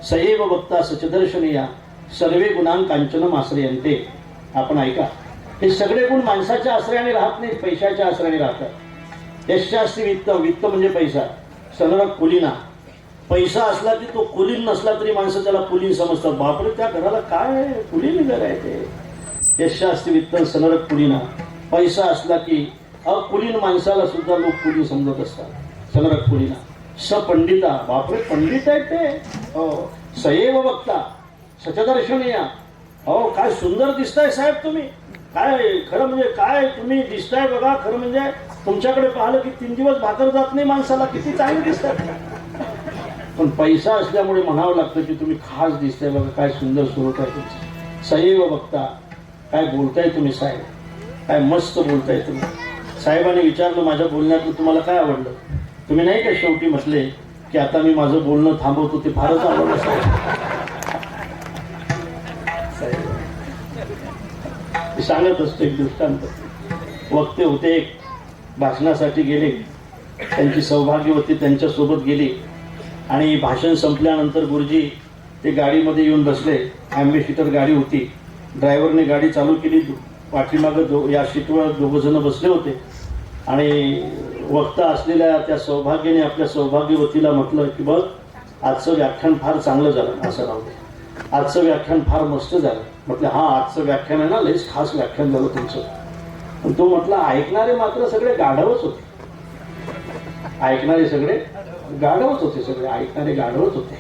सएव वक्ता सचदर्शनीया सर्वे गुणां कांचनम आश्रयन्ते. आपण ऐका, हे सगळे गुण माणसाच्या आश्रयाने राहत नाहीत, पैशाच्या आश्रयाने राहतात. यशास्ति वित्त, वित्त म्हणजे पैसा, सनरक कुलीना, पैसा असला की तो कुलीन नसला तरी माणसं त्याला कुलीन समजतात. बापरे, त्या घराला काय कुलीन घर आहे ते. यशास्ति वित्त सनरक कुलीना, पैसा असला की अकुलीन माणसाला सुद्धा लोक कुलीन समजत असतात. सनरक कुलीना सपंडिता, बापरे पंडित आहेत ते. हो, सएव वक्ता सचदर्शनीय, हो काय सुंदर दिसताय साहेब तुम्ही, काय खरं म्हणजे काय तुम्ही दिसताय बघा. खरं म्हणजे तुमच्याकडे पाहिलं की 3 दिवस भाकर जात नाही माणसाला, किती चांगले दिसतात. पण पैसा असल्यामुळे म्हणावं लागतं की तुम्ही खास दिसताय बघा, काय सुंदर स्वरूप आहे तुमचं. सएव वक्ता, काय बोलताय तुम्ही साहेब, काय मस्त बोलताय तुम्ही. साहेबांनी विचारलं माझ्या बोलण्यातलं तुम्हाला काय आवडलं. तुम्ही नाही का शेवटी म्हटले की आता मी माझं बोलणं थांबवतो, ते फारच आवडलं साहेब. सांगत असतो एक दृष्टांत. वक्ते होते, एक भाषणासाठी गेले, त्यांची सौभाग्यवती त्यांच्यासोबत गेली आणि भाषण संपल्यानंतर गुरुजी ते गाडीमध्ये येऊन बसले. ॲम्बेसिडर गाडी होती, ड्रायव्हरने गाडी चालू केली, पाठीमागं या सीटवर 2 जण बसले होते आणि वक्ता असलेल्या त्या सौभाग्याने आपल्या सौभाग्यवतीला म्हटलं की बघ, आजचं व्याख्यान फार चांगलं झालं. असं राहू दे, आजचं व्याख्यान फार मस्त झालं. म्हटलं हां, आजचं व्याख्यान आहे ना, लयच खास व्याख्यान झालं तुमचं. पण तो म्हटलं ऐकणारे मात्र सगळे गाढवच होते. ऐकणारे सगळे गाढवच होते, सगळे ऐकणारे गाढवच होते.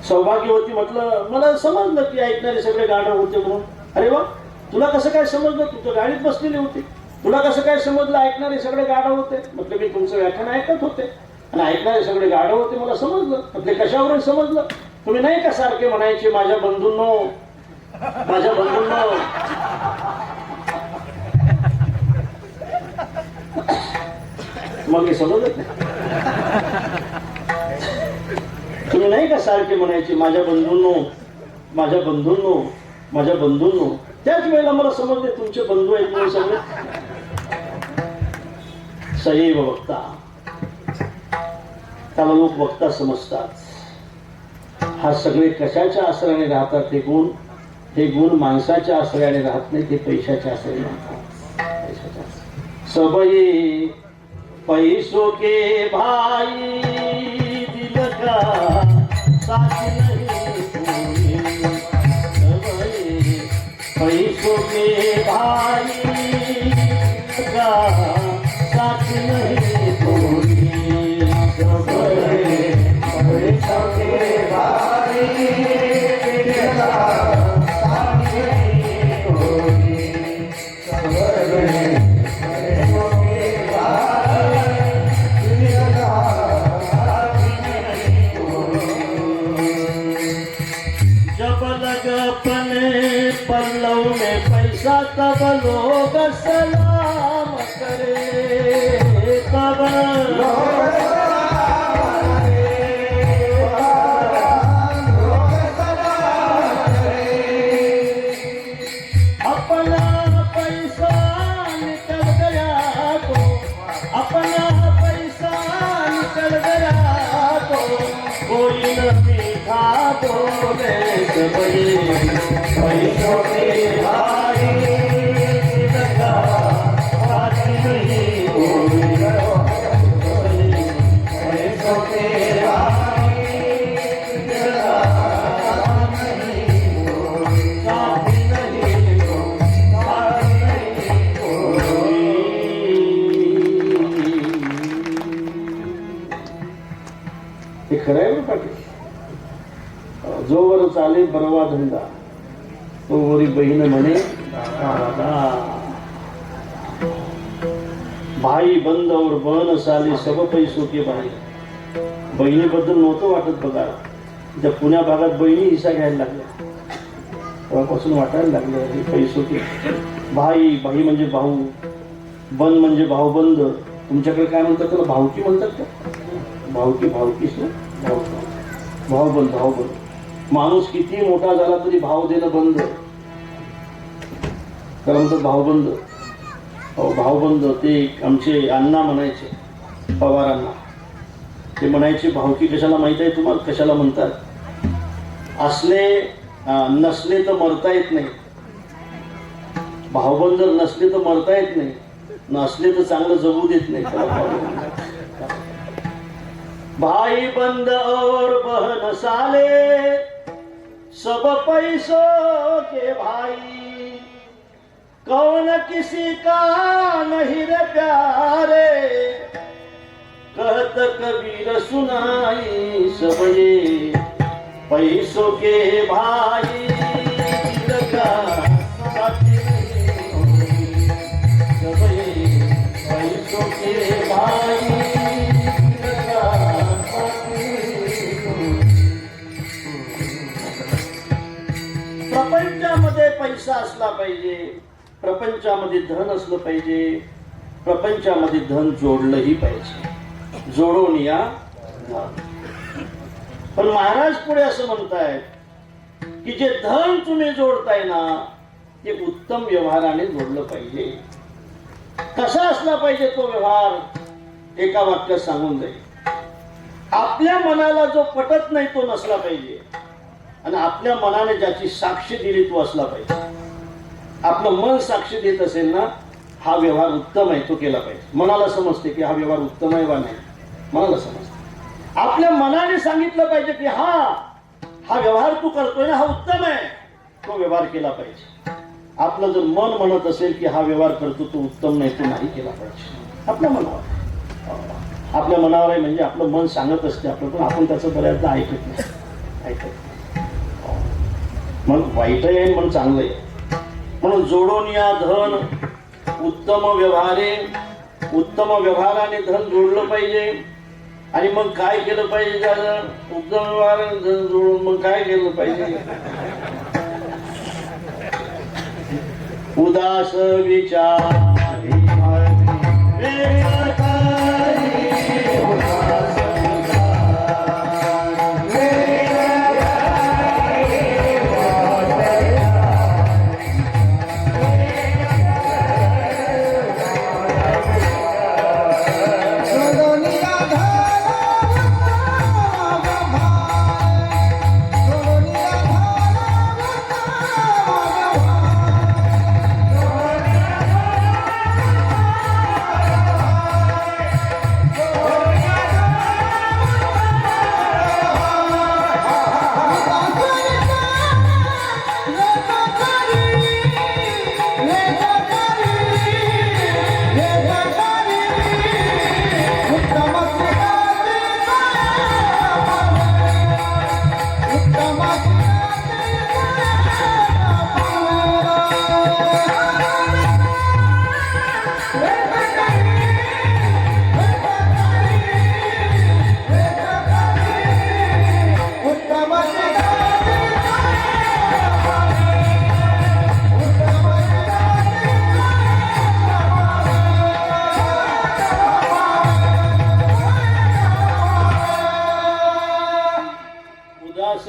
सौभाग्यवती म्हटलं मला समजलं की ऐकणारे सगळे गाढव होते म्हणून. अरे वा, तुला कसं काय समजलं, तू तर गाडीत बसलेली होती, तुला कसं काय समजलं ऐकणारे सगळे गाढव होते. म्हटलं मी तुमचं व्याख्यान ऐकत होते आणि ऐकणारे सगळे गाढव होते मला समजलं. म्हटले कशावरून समजलं. तुम्ही नाही का सारखे म्हणायचे माझ्या बंधूंनो, माझ्या बंधूंनो. मग हे समजत नाही. तुम्ही नाही का सारखे म्हणायचे माझ्या बंधूंनो, माझ्या बंधूंनो, माझ्या बंधूंनो. त्याच वेळेला मला समजले तुमचे बंधू आहेत म्हणून सगळे. सएव वक्ता, त्याला लोक वक्ता समजतात. हा सगळे कशाच्या आश्रयाने राहतात. हे गुण माणसाच्या आश्रयाने राहत नाही, ते पैशाच्या आश्रयाने राहतात. सबई पैसों के भाई दिल का साथ नहीं कोई. सबई पैसों के भाई दिल का साथ नहीं कोई. सबई पैसों के भाई दिल का साथ नहीं कोई. सबई पैसों के भाई दिल का साथ नहीं कोई. जब लगपने पल्लव में पैसा तब लोग सलाम करे. तब लोग अपना पैसा निकल गया तो, अपना पैसा निकल गया तो कोई न मीठा बोले. सबई पैसों के भाई दिल का साथ नहीं कोई. पैसों के भाई दिल का साथ नहीं कोई. साथ नहीं कोई, साथ नहीं कोई. हे खरं आहे बरं पाटील. जोवर चाले बरवा धंदा तोवरी बहीण म्हणे दादा. भाई बंद और बहन साले सब पैसों के भाई. बहिणीबद्दल नव्हतं वाटत बघा. ज्या पुण्या भागात बहिणी हिस्सा घ्यायला लागल्या तेव्हापासून वाटायला लागलं हे पैसों के भाई. भाई म्हणजे भाऊ, बंद म्हणजे भाऊबंद. तुमच्याकडे काय म्हणतात त्याला, भावकी म्हणतात का? भावकीच ना, भाऊबंद. माणूस किती मोठा झाला तरी भाव देणं बंद. त्याला म्हणतात भाऊबंद. भाऊबंद ते आमचे अण्णा म्हणायचे, पवारांना. ते म्हणायचे भावकी कशाला माहित आहे तुम्हाला, कशाला म्हणतात? नसले तर मरता येत नाही. भाऊबंद जर नसले तर मरता येत नाही, नसले तर चांगलं जगू देत नाही. भाई बंद और बहन साले सब पैसों के भाई. कौन किसी का नहीं रे प्यारे, कहत कबीर सुनाई सब ये पैसों के भाई. लगा साथी नहीं सब ये पैसों के भाई. लगा साथी नहीं. प्रपंचामध्ये पैसा असला पाहिजे, प्रपंचामध्ये धन असलं पाहिजे, प्रपंचामध्ये धन जोडलंही पाहिजे. जोडून या. पण महाराज पुढे असं म्हणतायत की जे धन तुम्ही जोडताय ना ते उत्तम व्यवहाराने जोडलं पाहिजे. कसा असला पाहिजे तो व्यवहार, एका वाक्यात सांगून जाईल. आपल्या मनाला जो पटत नाही तो नसला पाहिजे, आणि आपल्या मनाने ज्याची साक्ष दिली तो असला पाहिजे. आपलं मन साक्ष देत असेल ना, हा व्यवहार उत्तम आहे तो केला पाहिजे. मनाला समजते की हा व्यवहार उत्तम आहे वा नाही, मनाला समजते. आपल्या मनाने सांगितलं पाहिजे की हा व्यवहार तू करतोय ना हा उत्तम आहे, तो व्यवहार केला पाहिजे. आपलं जर मन म्हणत असेल की हा व्यवहार करतो तो उत्तम नाही, तो नाही केला पाहिजे. आपल्या मनावर आहे, म्हणजे आपलं मन सांगत असते आपलं, पण आपण त्याचं बऱ्याचदा ऐकत नाही. मन वाईट आहे मन चांगलं आहे. म्हणून जोडून या धन उत्तम व्यवहारे. उत्तम व्यवहाराने धन जोडलं पाहिजे. आणि मग काय केलं पाहिजे, त्याला उत्तम व्यवहाराने धन जोडून मग काय केलं पाहिजे? उदास विचार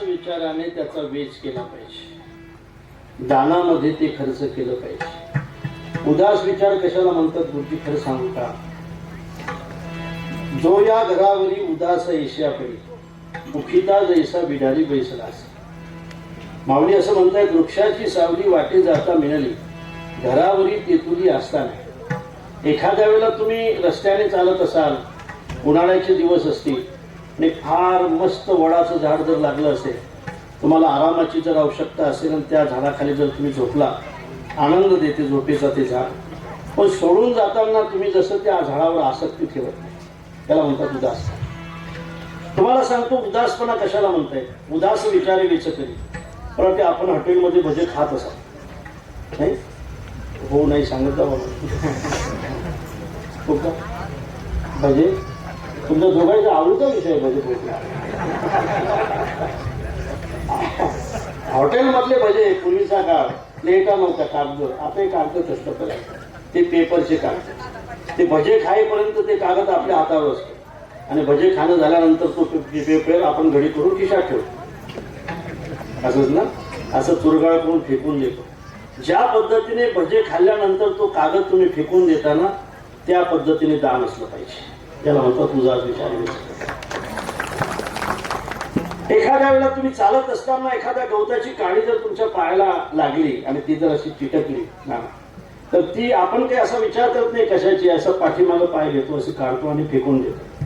विचाराने त्याचा वेच केला पाहिजे. दानामध्ये ते खर्च केलं पाहिजे. उदास विचार कशाला म्हणतात गुरुजी खरं सांगू का? जो या घरावरी उदास ऐशापडी मुखिता जैसा बिडारी बैसलास. माऊली असं म्हणतायत, वृक्षाची सावली वाटे जाता मिळाली, घरावरी तेतुली असताना. एखाद्या वेळेला तुम्ही रस्त्याने चालत असाल, उन्हाळ्याचे दिवस असतील आणि फार मस्त वडाचं झाड जर लागलं असेल, तुम्हाला आरामाची जर आवश्यकता असेल आणि त्या झाडाखाली जर तुम्ही झोपला, आनंद देते झोपेचा ते झाड. पण सोडून जाताना तुम्ही जसं त्या झाडावर आसक्ती ठेवत नाही, त्याला म्हणतात उदास. तुम्हाला सांगतो उदासपणा कशाला म्हणताय. उदास विचारे विचकरी. पण ते आपण हॉटेलमध्ये भजे खात असाल नाही, हो नाही सांगत जा बाबा. हो का? भजे तुमच्या दोघांचा आवडीचा विषय आहे भजे पोहे. हॉटेलमधले भजे पूर्वीचा काळ प्लेटा नव्हता, कागद. आता कागदच असतं पहिला, ते पेपरचे कागद. ते भजे खाईपर्यंत ते कागद आपल्या हातावर असतो आणि भजे खाणं झाल्यानंतर तो पेपर आपण घडी करून खिशात ठेवतो. असंच ना, असं चुरगाळ करून फेकून देतो. ज्या पद्धतीने भजे खाल्ल्यानंतर तो कागद तुम्ही फेकून देताना त्या पद्धतीने दान असलं पाहिजे. त्याला म्हणतात उदास विचार. एखाद्या वेळेला तुम्ही चालत असताना एखाद्या गवताची काडी जर तुमच्या पायाला लागली आणि ती जर अशी चिटकली ना, तर ती आपण काही असा विचार करत नाही कशाची, असं पाठीमागं पाय घेतो, असं काढतो आणि फेकून देतो.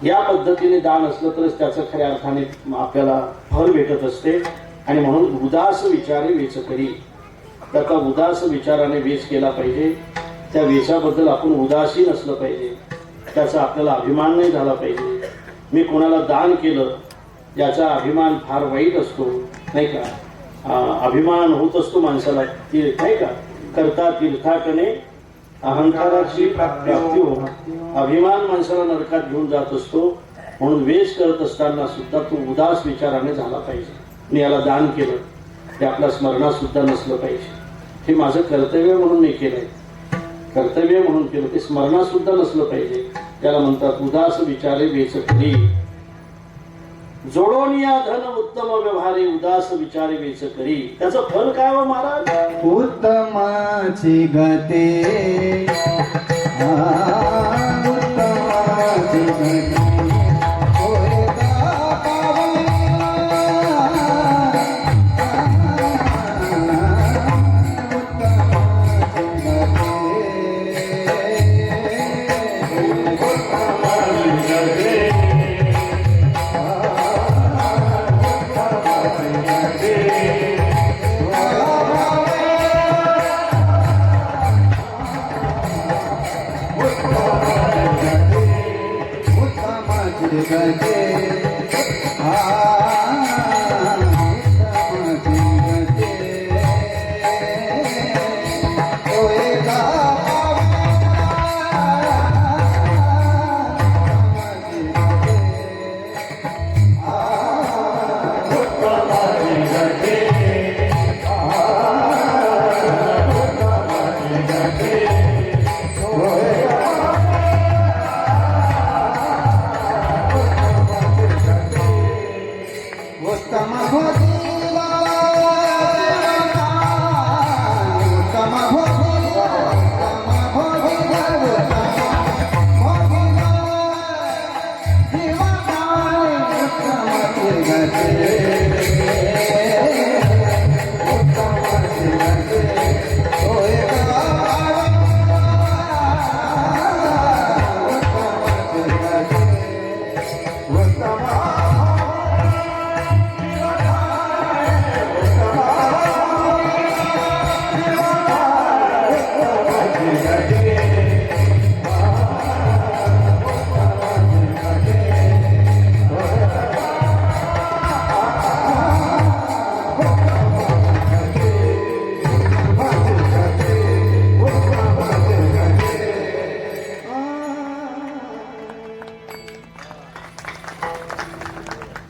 या पद्धतीने दान असलं तरच त्याचं खऱ्या अर्थाने आपल्याला फळ भेटत असते. आणि म्हणून उदास विचारे वेच करी, त्याचा उदास विचाराने वेच केला पाहिजे. त्या वेचाबद्दल आपण उदासीन असलं पाहिजे, त्याचा आपल्याला अभिमान नाही झाला पाहिजे. मी कोणाला दान केलं याचा अभिमान फार वाईट असतो, नाही का? अभिमान होत असतो माणसाला, नाही का? करता तीर्थाटने अहंकाराची प्राप्ती हो. अभिमान माणसाला नरकात घेऊन जात असतो. म्हणून वेश करत असताना सुद्धा तो उदास विचाराने झाला पाहिजे. मी याला दान केलं ते आपल्या स्मरणात सुद्धा नसलं पाहिजे. हे माझं कर्तव्य म्हणून मी केलंय, कर्तव्य म्हणून केलं, ते स्मरणात सुद्धा नसलं पाहिजे. त्याला म्हणतात उदास विचारे वेच करी. जोडोन या धन उत्तम व्यवहारे, उदास विचारे वेच करी. त्याचं फल काय हो महाराज? उत्तमाची गते, उत्तमाची गते, होय का पावला,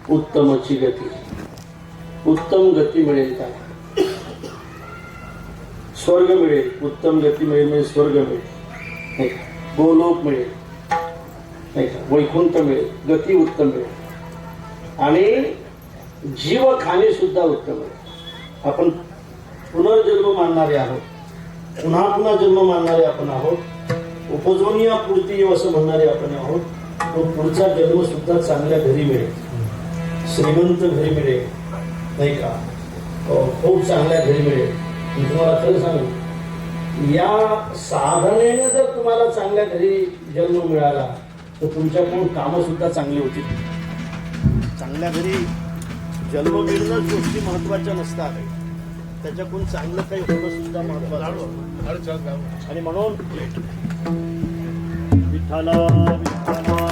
उत्तमची गती, उत्तम गती मिळेल का? स्वर्ग मिळेल. उत्तम गती मिळेल म्हणजे स्वर्ग मिळेल, नाही का? गोलोक मिळेल, नाही का? वैकुंठ मिळेल, गती उत्तम मिळेल आणि जीव खाणे सुद्धा उत्तम मिळेल. आपण पुनर्जन्म मानणारे आहोत, पुन्हा पुन्हा जन्म मानणारे आपण आहोत, उपजोनिया पुरती असं म्हणणारे आपण आहोत. तो पुढचा जन्म सुद्धा चांगल्या घरी मिळेल, श्रीमंत घरी मिळेल, नाही का? खूप चांगल्या घरी मिळेल. मी तुम्हाला खरं सांगू, या साधनेने जर तुम्हाला चांगल्या घरी जन्म मिळाला तर तुमच्याकडून कामं सुद्धा चांगली होतील. चांगल्या घरी जन्म मिळणं गोष्टी महत्वाच्या नसतात, त्याच्याकडून चांगलं काही होणं सुद्धा महत्वाचं. आणि म्हणून विठ्ठला विठ्ठला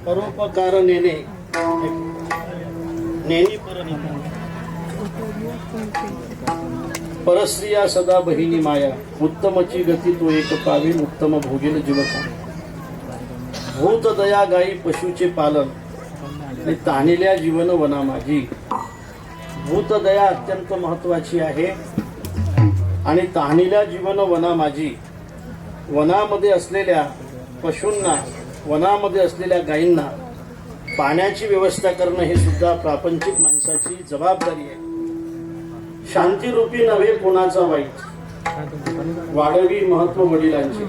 परोपकार नेणे नेणी परनिधी परस्त्रिया सदा बहिणी माया उत्तमची गती तो एक पावील उत्तम भोगेल जीवका भूत दया गाई पशुचे पालन आणि ताणिल्या जीवन वना माझी भूत दया अत्यंत महत्वाची आहे आणि ताणिल्या जीवन वना माझी वनामध्ये असलेल्या पशूंना वनामध्ये असलेल्या गायींना पाण्याची व्यवस्था करणं हे सुद्धा प्रापंचिक माणसाची जबाबदारी आहे. शांतीरूपी नव्हे कोणाचा वाईट वाढवी महत्व वडिलांचे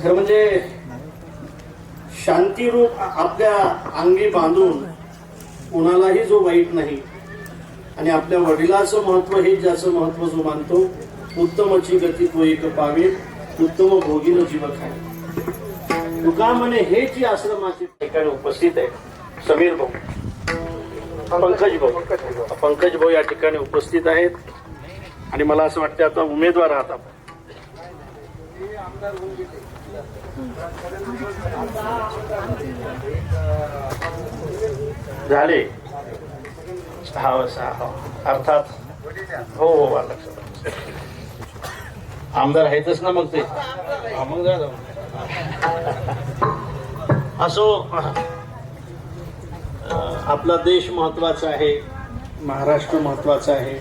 खरं म्हणजे शांतीरूप आपल्या अंगी बांधून कोणालाही जो वाईट नाही आणि आपल्या वडिलाचं महत्व हे ज्याचं महत्व जो मानतो उत्तमची गती तो एक पावे उत्तम भोगील जीवक आहे. तुका म्हणे हे जी आश्रमाची ठिकाणी उपस्थित आहे समीर भाऊ पंकज भाऊ या ठिकाणी उपस्थित आहेत आणि मला असं वाटतं आता उमेदवार आहात आपण झाले हा अर्थात हो हो मला लक्षात आमदार आहेतच ना मग ते मग जा. असो आपला देश महत्वाचा आहे, महाराष्ट्र महत्वाचा आहे.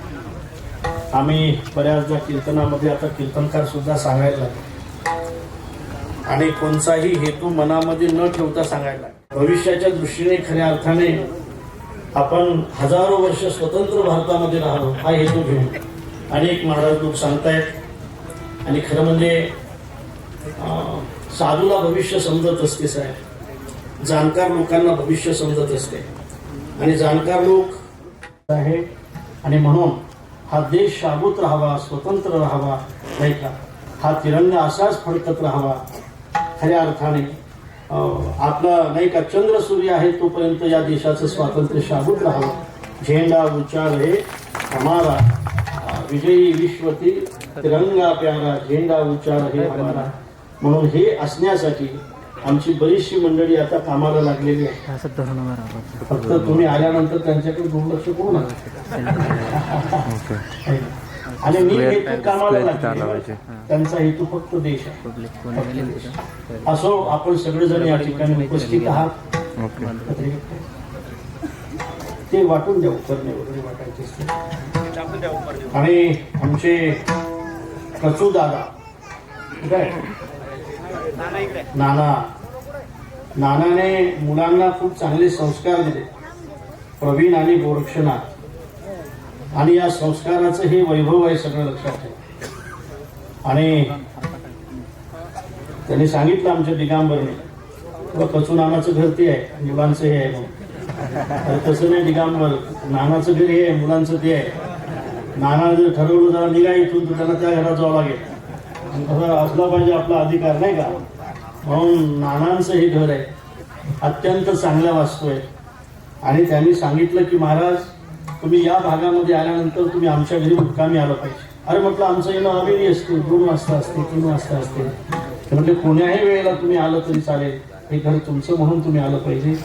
आम्ही बऱ्याचदा कीर्तनामध्ये आता कीर्तनकार सुद्धा सांगायला लागले आणि कोणताही हेतू मनामध्ये न ठेवता सांगायला लागले. भविष्याच्या दृष्टीने खऱ्या अर्थाने आपण हजारो वर्ष स्वतंत्र भारतामध्ये राहलो हा हेतू घेऊन अनेक महाराज लोक सांगतायत. आणि खरं म्हणजे साधूला भविष्य समजत असते साहेब, जाणकार लोकांना भविष्य समजत असते आणि जाणकार लोक आहे. आणि म्हणून हा देश शाबूत राहावा, स्वतंत्र राहावा, नाही का, हा तिरंगा असाच फडकत राहावा. खऱ्या अर्थाने आपला नाही का चंद्र सूर्य आहे तोपर्यंत या देशाचं स्वातंत्र्य शाबूत राहावं. झेंडा ऊंचा रहे हमारा, विजयी विश्वती तिरंगा प्यारा, झेंडा ऊंचा रहे हमारा. म्हणून हे असण्यासाठी आमची बरीचशी मंडळी आता कामाला लागलेली आहे. फक्त तुम्ही आल्यानंतर त्यांच्याकडे दुर्लक्ष करू नका. आणि मी हेतू कामाला लागले, त्यांचा हेतू फक्त देश आहे. असो आपण सगळेजण या ठिकाणी उपस्थित आहात. ते वाटून द्या, करणे वगैरे वाटायचे असते. आणि आमचे कचू दादा काय नानाने मुलांना खूप चांगले संस्कार दिले, प्रवीण आणि गोरक्षनाथ. आणि या संस्काराचं हे वैभव आहे सगळं लक्षात ठेवा. आणि त्यांनी सांगितलं आमच्या दिगंबरने कचू नानाचं घर ते आहे, मुलांचं हे आहे. मग तसं नाही दिगंबर, नानाचं घर हे आहे, मुलांचं ते आहे. नाना जर ठरवलं जरा निघा इथून तर त्यांना त्या घरात जावं लागेल. असला पाहिजे आपला अधिकार, नाही का. म्हणून नानांचं हे घर आहे, अत्यंत चांगल्या वास्तू आहे. आणि त्यांनी सांगितलं की महाराज तुम्ही या भागामध्ये आल्यानंतर तुम्ही आमच्या घरी मुक्कामी आलं पाहिजे. अरे म्हटलं आमचं येणं अवेळी असते, 2 वाजता असते, 3 वाजता असते. म्हटलं कोण्याही वेळेला तुम्ही आलं तरी चालेल, हे घर तुमचं म्हणून तुम्ही आलं पाहिजे.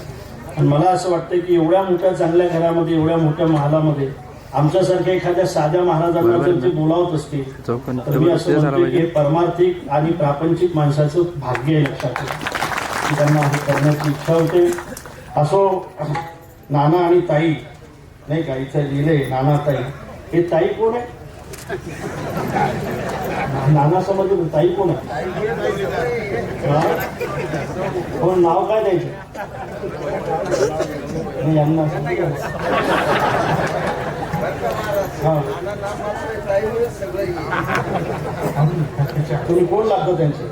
आणि मला असं वाटतं की एवढ्या मोठ्या चांगल्या घरामध्ये, एवढ्या मोठ्या महालामध्ये आमच्यासारख्या एखाद्या साध्या महाराजांना जर ते बोलावत असतील तर मी असं म्हणतो की हे परमार्थिक आणि प्रापंचिक माणसाचं भाग्य आहे. लक्षात ठेवा, त्यांना हे करण्याची इच्छा होते. असो नाना आणि ताई, नाही का, इथे लिहिले नाना ताई. हे ताई कोण आहे? नाना समजलं, ताई कोण आहे? हो, नाव काय द्यायचं यांना? तुम्ही कोण लागतो त्यांचे?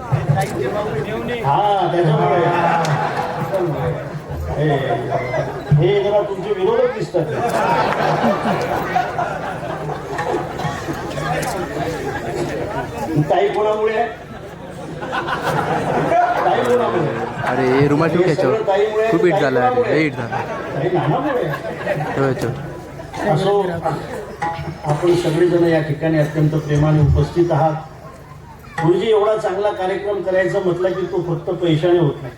हा, त्याच्यामुळे हे जरा तुमचे विरोधक दिसतात. ताई कोणामुळे? ताई कोणामुळे? अरे रुमाल ठेवून घ्यायचं, खूप हिट झाला, अरे हिट झाला. असो आपण सगळेजण या ठिकाणी अत्यंत प्रेमाने उपस्थित आहात. गुरुजी एवढा चांगला कार्यक्रम करायचा म्हटलं की तो फक्त पैशाने होत नाही,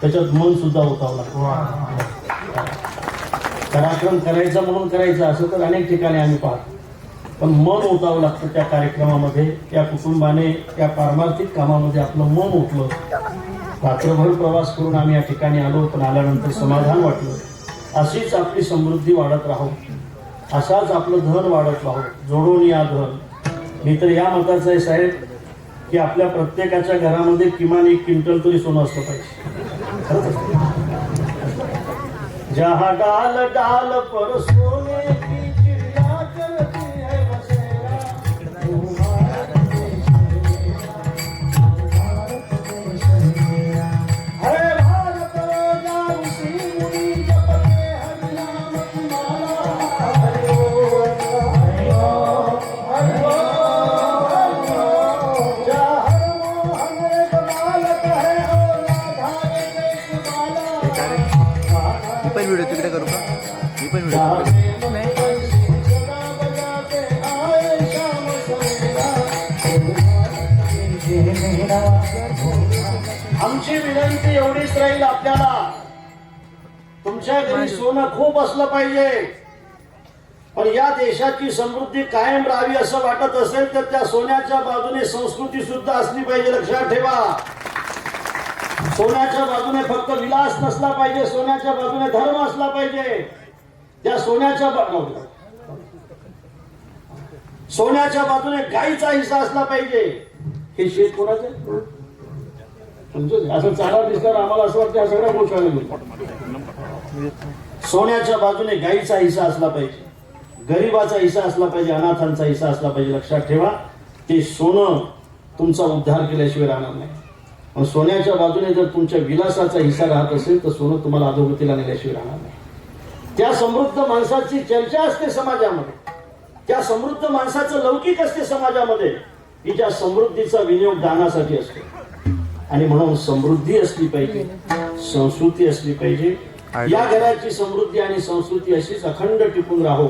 त्याच्यात मन सुद्धा होतावं लागतं. कार्यक्रम करायचा म्हणून करायचा असं तर अनेक ठिकाणी आम्ही पाहतो, पण मन ओतावं लागतं त्या कार्यक्रमामध्ये. त्या कुटुंबाने त्या पारमार्थिक कामामध्ये आपलं मन ओतलं. रात्रभर प्रवास करून आम्ही या ठिकाणी आलो, पण आल्यानंतर समाधान वाटलं. अशीच आपली समृद्धी वाढत राहो, असाच आपलं धन वाढत राहो, जोडून या धन. मी तर या मताचं आहे साहेब की आपल्या प्रत्येकाच्या घरामध्ये किमान 1 क्विंटल तरी सोनं असलं पाहिजे. जहा डाल डाल पर सोने की चिड़िया चलती है बसेरा, हरे भारत राजा उसी मुनि जपते हरि नाम की माला. हरि ओम हरि ओम हरि ओम. जहाँ मोहन रे बालक है और राधा रे बाला. मी पण व्हिडिओ तिकडे करू का? मी पण व्हिडिओ मेरा आमची विनंती एवढीच राहील आपल्याला, तुमच्या घरी सोनं खूप असलं पाहिजे, पण या देशाची समृद्धी कायम राहावी असं वाटत असेल तर त्या सोन्याच्या बाजूने संस्कृती सुद्धा असली पाहिजे. लक्षात ठेवा, सोन्याच्या बाजूने फक्त विलास नसला पाहिजे, सोन्याच्या बाजूने धर्म असला पाहिजे. त्या सोन्याच्या बाजूने गाईचा हिस्सा असला पाहिजे. हे शेत कोणाचं समजून असं चाला दिसणार आम्हाला असं वाटतं या सगळ्या गोष्टी. सोन्याच्या बाजूने गाईचा हिस्सा असला पाहिजे, गरीबाचा हिस्सा असला पाहिजे, अनाथांचा हिस्सा असला पाहिजे. लक्षात ठेवा, ते सोनं तुमचा उद्धार केल्याशिवाय राहणार नाही. पण सोन्याच्या बाजूने जर तुमच्या विलासाचा हिस्सा राहत असेल तर सोनं तुम्हाला अधोगतीला नेल्याशिवाय राहणार नाही. त्या समृद्ध माणसाची चर्चा असते समाजामध्ये, त्या समृद्ध माणसाचं लौकिक असते समाजामध्ये, की ज्या समृद्धीचा विनियोग दानासाठी असतो. आणि म्हणून समृद्धी असली पाहिजे, संस्कृती असली पाहिजे. या घराची समृद्धी आणि संस्कृती अशीच अखंड टिकून राहो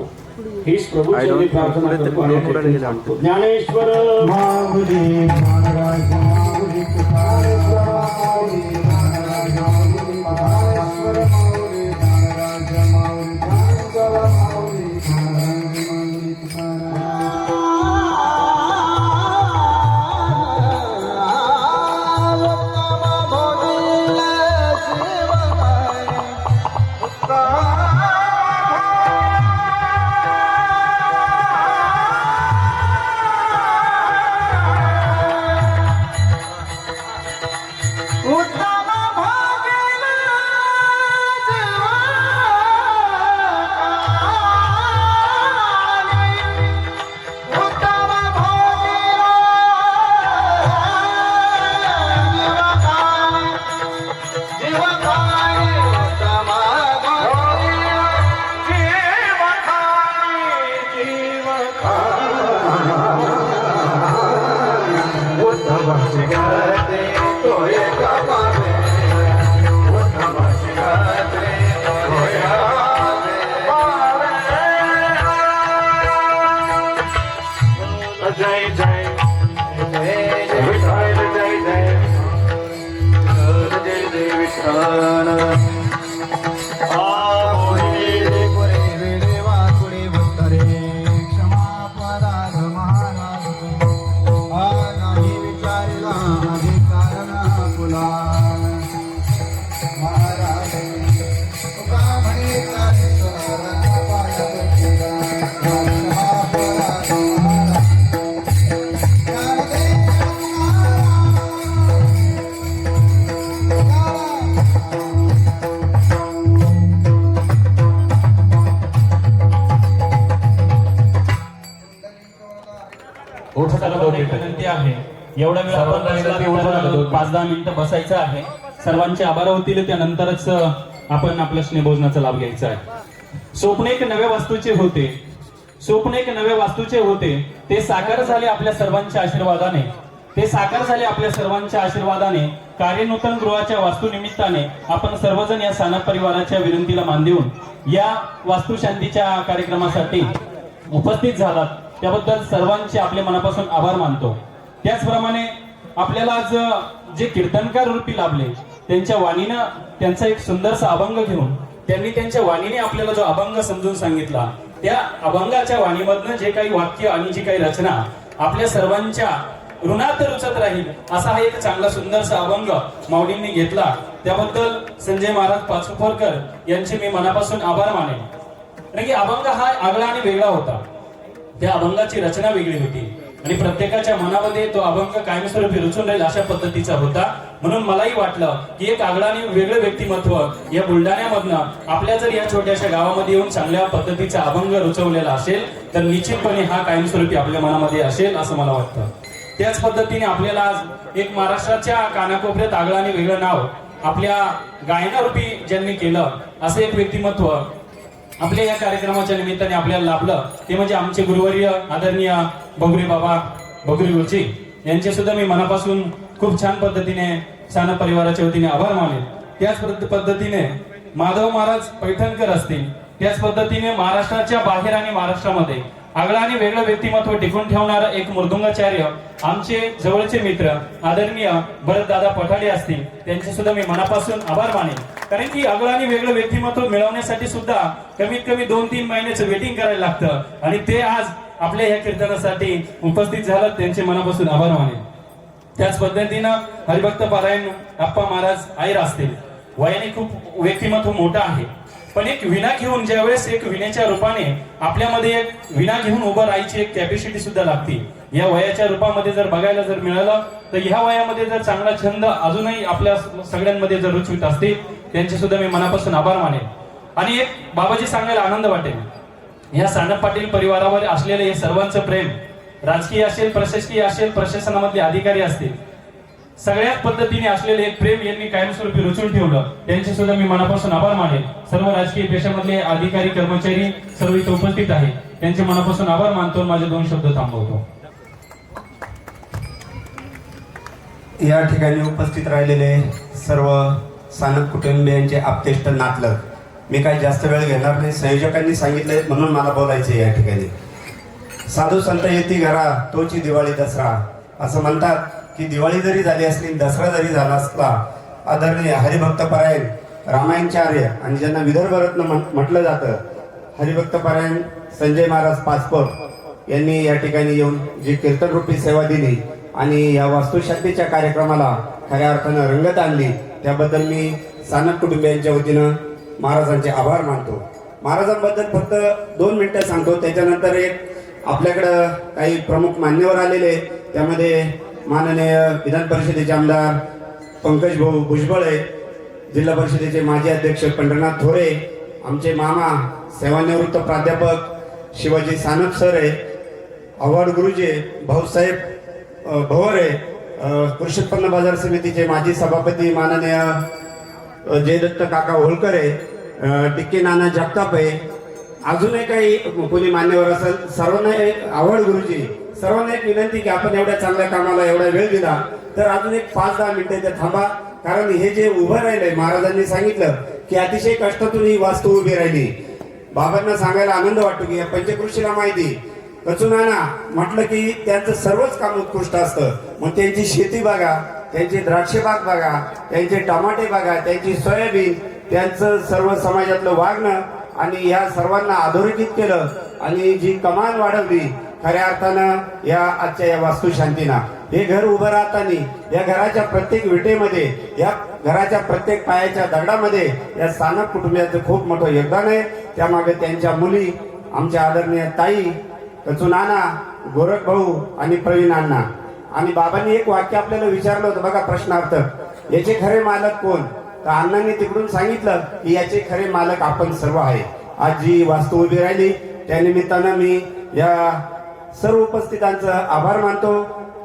हीच प्रभूची प्रार्थना करतो आणि सांगतो. ज्ञानेश्वर माऊली महाराज माऊली तुकारेश्वर माऊली महाराज माऊली महाराजेश्वर माऊली महाराज माऊली ज्ञानेश्वर माऊली महाराज माऊली तुकाराम. जय जय विठ्ठल, जय जय जय जय विठ्ठल. विनंती आहे, एवढा वेळ आपण 5-10 मिनिटं बसायचं आहे. सर्वांचे आभार होतील, त्यानंतरच आपण आपल्या स्नेहभोजनाचा लाभ घ्यायचा आहे. स्वप्न एक नव्या वास्तूचे होते, स्वप्न एक नव्या वास्तूचे होते, ते साकार झाले आपल्या सर्वांच्या आशीर्वादाने, ते साकार झाले आपल्या सर्वांच्या आशीर्वादाने. कार्यनूतन गृहाच्या वास्तुनिमित्ताने आपण सर्वजण या साना परिवाराच्या विनंतीला मान देऊन या वास्तुशांतीच्या कार्यक्रमासाठी उपस्थित झालात, त्याबद्दल सर्वांचे आपले मनापासून आभार मानतो. त्याचप्रमाणे आपल्याला आज जे कीर्तनकार रूपी लाभले, त्यांच्या वाणीनं त्यांचा एक सुंदरसा अभंग घेऊन त्यांनी त्यांच्या वाणीने आपल्याला जो अभंग समजून सांगितला, त्या अभंगाच्या वाणीमधनं जे काही वाक्य आणि जी काही रचना आपल्या सर्वांच्या ऋणात रुचत राहील, असा हा एक चांगला सुंदरसा अभंग माऊलींनी घेतला. त्याबद्दल संजय महाराज पाचुफरकर यांचे मी मनापासून आभार मानेन. कारण की अभंग हा आगळा आणि वेगळा होता, त्या अभंगाची रचना वेगळी होती आणि प्रत्येकाच्या मनामध्ये तो अभंग कायमस्वरूपी रुचून राहील अशा पद्धतीचा होता. म्हणून मलाही वाटलं की एक आगळा आणि वेगळं व्यक्तिमत्व या बुलढाण्यामधनं आपल्या जर या छोट्याशा गावामध्ये येऊन चांगल्या पद्धतीचा अभंग रुचवलेला असेल तर निश्चितपणे हा कायमस्वरूपी आपल्या मनामध्ये असेल असं मला वाटतं. त्याच पद्धतीने आपल्याला आज एक महाराष्ट्राच्या कानाकोपऱ्यात आगळा आणि वेगळं नाव आपल्या गायनारूपी ज्यांनी केलं असं एक व्यक्तिमत्व आपल्या या कार्यक्रमाच्या निमित्ताने आपल्याला लाभलं, ते म्हणजे आमचे गुरुवर्य आदरणीय बगुरी बाबा बगुरी गुरुजी यांचे सुद्धा मी मनापासून खूप छान पद्धतीने साना परिवाराच्या वतीने आभार मानेन. त्याच पद्धतीने माधव महाराज पैठणकर असतील, त्याच पद्धतीने महाराष्ट्राच्या बाहेर आणि महाराष्ट्रामध्ये आगळं आणि वेगळं व्यक्तिमत्व टिकून ठेवणारा एक मृदुंगाचार्य आमचे जवळचे मित्र आदरणीय भरतदादा पठाडे असतील, त्यांचे सुद्धा मी मनापासून आभार मानेन. कारण की आगळं आणि वेगळं व्यक्तिमत्व मिळवण्यासाठी सुद्धा कमीत कमी 2-3 महिन्याचं वेटिंग करायला लागतं आणि ते आज आपल्या या कीर्तनासाठी उपस्थित झालं, त्यांचे मनापासून आभार मानेन. त्याच पद्धतीनं हरिभक्त पारायण अप्पा महाराज आयर असतील, वयाने खूप व्यक्तिमत्व मोठं आहे, पण एक विणा घेऊन ज्यावेळेस एक विण्याच्या रूपाने आपल्यामध्ये एक विणा घेऊन उभं राहायची एक कॅपॅसिटी सुद्धा लागते. या वयाच्या रूपामध्ये जर बघायला जर मिळालं तर ह्या वयामध्ये जर चांगला छंद अजूनही आपल्या सगळ्यांमध्ये जर रुचवित असतील, त्यांचे सुद्धा मी मनापासून आभार मानेन. आणि एक बाबाजी सांगायला आनंद वाटेल, या सानप पाटील परिवारावर असलेले हे सर्वांचं प्रेम, राजकीय असेल, प्रशासकीय असेल, प्रशासनामधले अधिकारी असतील, सगळ्याच पद्धतीने असलेले एक प्रेम यांनी कायमस्वरूपी रुजून ठेवलं, त्यांचे सुद्धा मी मनापासून आभार मानेन. सर्व राजकीय पेशामधले अधिकारी कर्मचारी सर्व इथे उपस्थित आहे, त्यांचे मनापासून आभार मानतो. माझे 2 शब्द थांबवतो. या ठिकाणी उपस्थित राहिलेले सर्व सानप कुटुंबियांचे आप्तेष्ट नातलग, मी काही जास्त वेळ घेणार नाही, संयोजकांनी सांगितले म्हणून मला बोलायचे. या ठिकाणी साधू संत येती घरा तोची दिवाळी दसरा असं म्हणतात की दिवाळी जरी झाली असली, दसरा जरी झाला असला, आदरणीय हरिभक्त पारायण रामायणचार्य आणि ज्यांना विदर्भरत्न म्हटलं जातं, हरिभक्त पारायण संजय महाराज पाचपोर यांनी या ठिकाणी येऊन जी कीर्तनरूपी सेवा दिली आणि या वास्तुशांतीच्या कार्यक्रमाला खऱ्या अर्थानं रंगत आणली, त्याबद्दल मी सानप कुटुंबियांच्या वतीनं महाराजांचे आभार मानतो. महाराजांबद्दल फक्त 2 मिनिटं सांगतो, त्याच्यानंतर एक आपल्याकडं काही प्रमुख मान्यवर आलेले, त्यामध्ये माननीय विधान परिषदेचे आमदार पंकज भाऊ भुजबळे, जिल्हा परिषदेचे माजी अध्यक्ष पंढरनाथ थोरे, आमचे मामा सेवानिवृत्त प्राध्यापक शिवाजी सानप सर आहे, आव्हाड गुरुजी भाऊसाहेब भवरे, कृषी उत्पन्न बाजार समितीचे माजी सभापती माननीय जयदत्त काका होळकर आहे, टिक्के नाना जगताप आहे, अजूनही काही कोणी मान्यवर असेल, सर्वांना एक आव्हाड गुरुजी, सर्वांना एक विनंती की आपण एवढ्या चांगल्या कामाला एवढा वेळ दिला तर अजून एक 5-10 मिनिटं ते थांबा. कारण हे जे उभं राहिलंय, महाराजांनी सांगितलं की अतिशय कष्टातून ही वास्तू उभी राहिली. बाबांना सांगायला आनंद वाटतो की या पंचकृषीला माहिती कचुनाना म्हटलं की त्यांचं सर्वच काम उत्कृष्ट असतं. मग त्यांची शेती बघा, त्यांची द्राक्ष बाग बघा, त्यांचे टमाटे बघा, त्यांची सोयाबीन, त्यांचं सर्व समाजातलं वागणं आणि या सर्वांना अधोरेखित केलं आणि जी कमान वाढवली खऱ्या अर्थानं या आजच्या या वास्तुशांतीना. हे घर उभं राहताना या घराच्या प्रत्येक विटेमध्ये, या घराच्या प्रत्येक पायाच्या दगडामध्ये या सानप कुटुंबियाचं खूप मोठं योगदान आहे. त्यामागे त्यांच्या मुली, आमच्या आदरणीय ताई, कचू नाना, गोरख भाऊ आणि प्रवीण अण्णा. आणि बाबांनी एक वाक्य आपल्याला विचारलं होतं बघा, प्रश्नार्थ, याचे खरे मालक कोण? तर अण्णांनी तिकडून सांगितलं की याचे खरे मालक आपण सर्व आहे. आज जी वास्तू उभी राहिली त्यानिमित्तानं मी या सर्व उपस्थितांचं आभार मानतो.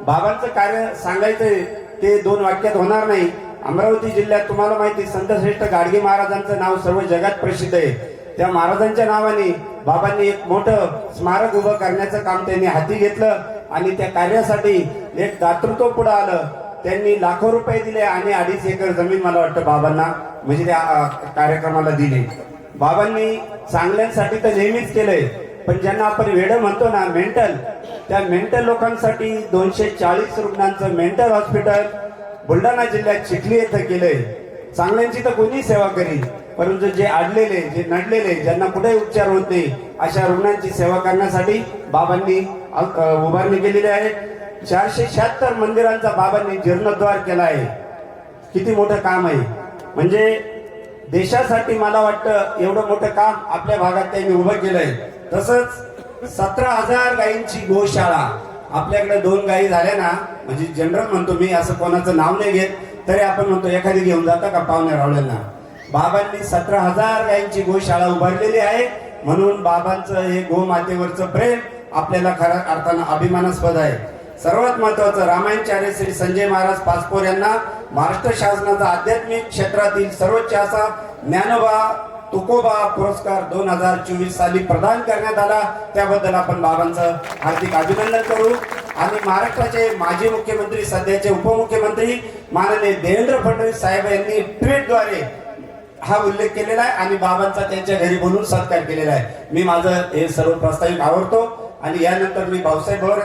बाबांचं कार्य सांगायचंय ते 2 वाक्यात होणार नाही. अमरावती जिल्ह्यात तुम्हाला माहिती संतश्रेष्ठ गाडगे महाराजांचं नाव सर्व जगात प्रसिद्ध आहे. त्या महाराजांच्या नावाने बाबांनी एक मोठं स्मारक उभं करण्याचं काम त्यांनी हाती घेतलं आणि त्या कार्यासाठी एक दातृत्व पुढे आलं. त्यांनी लाखो रुपये दिले आणि 2.5 एकर जमीन मला वाटतं बाबांना म्हणजे त्या कार्यक्रमाला दिली. बाबांनी चांगल्यांसाठी तर नेहमीच केलंय, पण ज्यांना आपण वेड म्हणतो ना मेंटल, त्या मेंटल लोकांसाठी 240 रुग्णांचं मेंटल हॉस्पिटल बुलढाणा जिल्ह्यात चिखली येथे केलंय. चांगल्यांची तर कोणी सेवा करील, परंतु जे आडलेले, जे नडलेले, ज्यांना कुठेही उपचार होत नाही अशा रुग्णांची सेवा करण्यासाठी बाबांनी उभारणी केलेली आहे. 476 मंदिरांचा बाबांनी जीर्णोद्धार केला आहे. किती मोठं काम आहे. म्हणजे देशासाठी मला वाटतं एवढं मोठं काम आपल्या भागात त्यांनी उभं केलंय. तसंच 17,000 गायींची गोशाळा आपल्याकडे 2 गायी झाल्या ना, म्हणजे जनरल म्हणतो मी, असं कोणाचं नाव नाही घेत, तरी आपण म्हणतो एखादी घेऊन जाता का पाहुण्या रावळ्यांना. बाबांनी 17,000 गायींची गोशाळा उभारलेली आहे. म्हणून बाबांचं हे गोमातेवरचं प्रेम आपल्याला खऱ्या अर्थानं अभिमानास्पद आहे. सर्वात महत्वाचं, रामायणचार्य श्री संजय महाराज पाचपोर यांना महाराष्ट्र शासनाचा आध्यात्मिक क्षेत्रातील सर्वोच्च असा ज्ञानोबा तुकोबा पुरस्कार 2024 साली प्रदान करण्यात आला. त्याबद्दल आपण बाबांचं हार्दिक अभिनंदन करू. आणि महाराष्ट्राचे माजी मुख्यमंत्री, सध्याचे उपमुख्यमंत्री माननीय देवेंद्र फडणवीस साहेब यांनी ट्विटद्वारे हा उल्लेख केलेला आहे आणि बाबांचा त्यांच्या घरी बोलून सत्कार केलेला आहे. मी माझं हे सर्व प्रास्ताविक आवडतो आणि यानंतर मी भाऊसाहेब पवार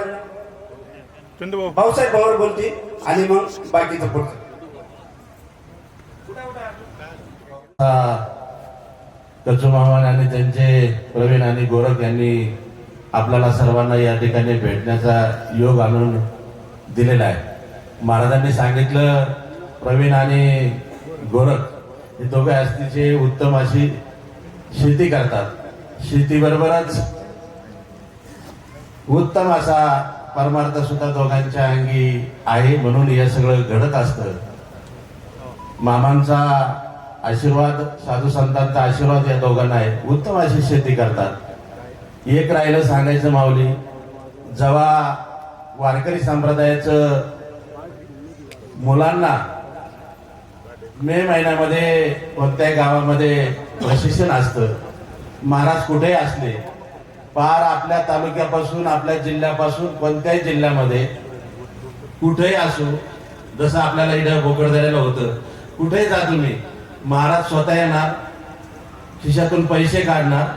चंदू भाऊसाहेब पवार बोलतील आणि मग बाकीचं पुढचं. कचू मामा आणि त्यांचे प्रवीण आणि गोरख यांनी आपल्याला सर्वांना या ठिकाणी भेटण्याचा योग आणून दिलेला आहे. महाराजांनी सांगितलं प्रवीण आणि गोरख हे दोघे अतिशय उत्तम अशी शेती करतात. शेतीबरोबरच उत्तम असा परमार्थ सुद्धा दोघांच्या अंगी आहे, म्हणून हे सगळं घडत असतं. मामांचा आशीर्वाद, साधू संतांचा आशीर्वाद या दोघांना आहे. उत्तम अशी शेती करतात. एक राहिलं सांगायचं माऊली, जेव्हा वारकरी संप्रदायाचं मुलांना मे महिन्यामध्ये कोणत्याही गावामध्ये प्रशिक्षण असतं, महाराज कुठेही असले, पार आपल्या तालुक्यापासून आपल्या जिल्ह्यापासून कोणत्याही जिल्ह्यामध्ये कुठेही असो, जसं आपल्याला इथं बोकडदऱ्याला होतं, कुठेही जा तुम्ही, महाराज स्वतः येणार, खिशातून पैसे काढणार,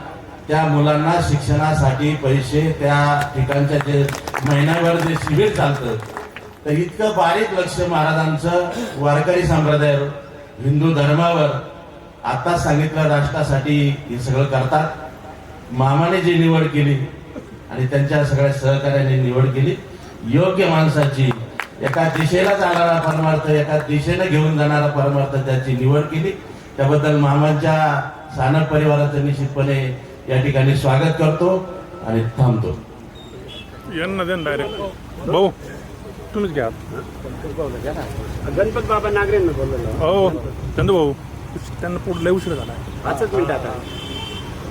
त्या मुलांना शिक्षणासाठी पैसे, त्या ठिकाणच्या जे महिन्याभर जे शिबिर चालतं, तर इतकं बारीक लक्ष महाराजांचं वारकरी संप्रदायावर, हिंदू धर्मावर, आता सांगितलं राष्ट्रासाठी हे सगळं करतात. मामाने जी निवड केली आणि त्यांच्या सगळ्या सहकार्याने निवड केली, योग्य माणसाची, एका दिशेला जाणारा परमार्थ, एका दिशेने घेऊन जाणारा परमार्थ त्याची निवड केली. त्याबद्दल मामांच्या सानप परिवाराचं निश्चितपणे या ठिकाणी स्वागत करतो आणि थांबतो. यांना देन डायरेक्ट भाऊ तुम्हीच घ्या. गणपत बाबा नागरेंना बोललो. हो चंदू भाऊ त्यांना पुढे लय उशीर झाला. 5 मिनिट आता.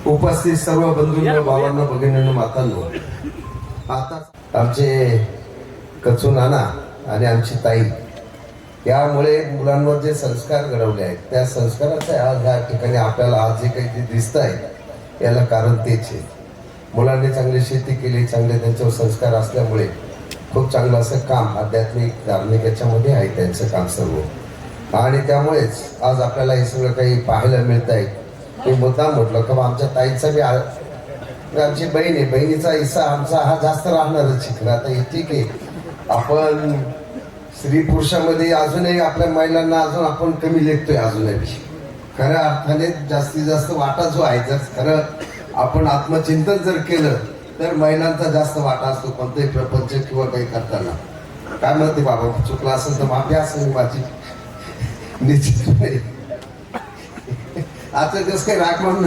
उपस्थित सर्व बंधूंनो, भावांनो, भगिनींनो, मातांनो, आता आमचे कचू नाना आणि आमची ताई यामुळे मुलांवर जे संस्कार घडवले आहेत, त्या संस्काराचं आज या ठिकाणी आपल्याला आज जे काही जे दिसत आहे याला कारण तेच आहे. मुलांनी चांगली शेती केली, चांगले त्यांच्यावर संस्कार असल्यामुळे खूप चांगलं असं काम आध्यात्मिक धार्मिक याच्यामध्ये आहे त्यांचं काम सर्व, आणि त्यामुळेच आज आपल्याला हे सगळं काही पाहायला मिळत आहे. मी मुद्दाम म्हटलं का आमच्या ताईचा बी आमची बहीण आहे, बहिणीचा हिस्सा आमचा हा जास्त राहणारच शिकला. आता हे ठीक आहे, आपण स्त्री पुरुषामध्ये अजूनही आपल्या महिलांना अजून आपण कमी लेखतोय अजूनही. खऱ्या अर्थाने जास्तीत जास्त वाटा जो आहे, जर खरं आपण आत्मचिंतन जर केलं तर महिलांचा जास्त वाटा असतो कोणताही प्रपंच किंवा काही करताना. काय म्हणते बाबा, चुकला असेल तर माफी असेल माझी, निश्चितपणे. आजचा दिवस काही राग म्हणून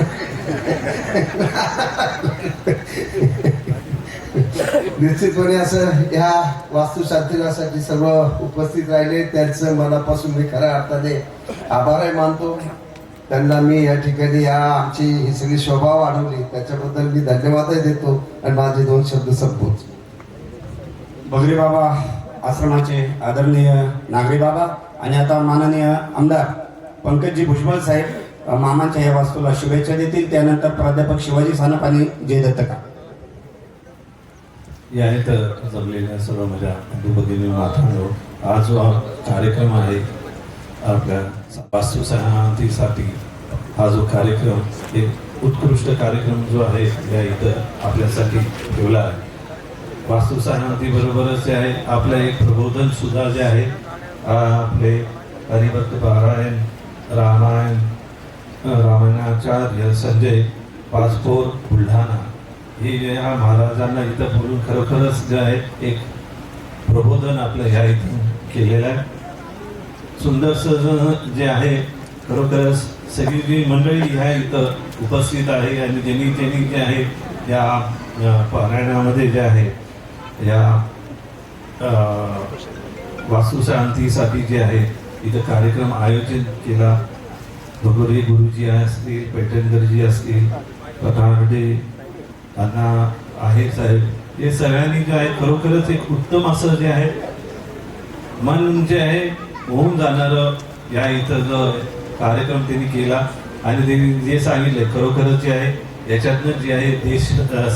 निश्चितपणे असं ह्या वास्तुशांतीसाठी सर्व उपस्थित राहिले त्यांचं मनापासून मी खऱ्या अर्थाने आभारही मानतो. त्यांना मी या ठिकाणी या आमची ही सगळी शोभा वाढवली त्याच्याबद्दल मी धन्यवादही देतो आणि माझे 2 शब्द संपवतो. बगरी बाबा आश्रमाचे आदरणीय नागरी बाबा आणि आता माननीय आमदार पंकजी भुजबळ साहेब मामांच्या या वास्तूला शुभेच्छा देतील. त्यानंतर प्राध्यापक शिवाजी सानप आणि जय दत्तका. या इथं जमलेल्या सर्व माझ्या बंधू भगिनी मातांनो, आज जो कार्यक्रम आहे आपल्या वास्तुशांतीसाठी, हा जो कार्यक्रम एक उत्कृष्ट कार्यक्रम जो आहे या इथं आपल्यासाठी ठेवला आहे. वास्तुशांतीबरोबरच जे आहे आपलं एक प्रबोधन सुद्धा जे आहे, आपले हरिभक्त पारायण, रामायण, रामायणाचार्य संजय पाचपोर बुलढाणा हे जे हा महाराजांना इथं बोलून खरोखरच जे आहे एक प्रबोधन आपलं ह्या इथून केलेलं आहे. सुंदरसं जे आहे, खरोखरच सगळी जी मंडळी ह्या इथं उपस्थित आहे आणि ज्यांनी जे आहे या पारायणामध्ये जे आहे या वास्तुशांतीसाठी जे आहे इथं कार्यक्रम आयोजित केला. भगोरे गुरुजी असतील, पैठणकरजी असतील, पठारडे अण्णा आहे साहेब, हे सगळ्यांनी जे आहे खरोखरच एक उत्तम असं जे आहे मन जे आहे होऊन जाणारं या इथं जो कार्यक्रम त्यांनी केला आणि त्यांनी जे सांगितले खरोखरच जे आहे याच्यातनं जे आहे देश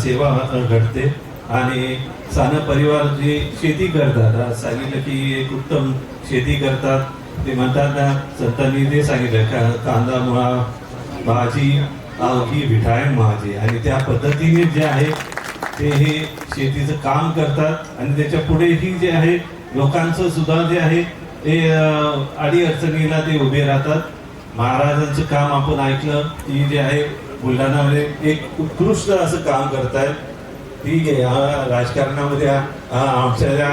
सेवा घडते. आणि सानप परिवार जे शेती करतात, सांगितलं की एक उत्तम शेती करतात. ते म्हणतात ना, संतांनी ते सांगितलं कांदा मुळा भाजी अवघी विठाय माझे, आणि त्या पद्धतीने जे आहे ते हे शेतीचं काम करतात आणि त्याच्या पुढेही जे आहे लोकांचं सुद्धा जे आहे ते अडीअडचणीला ते उभे राहतात. महाराजांचं काम आपण ऐकलं की जे आहे बुलढाणामध्ये एक उत्कृष्ट असं काम करतायत. ठीक आहे, राजकारणामध्ये आमच्या ज्या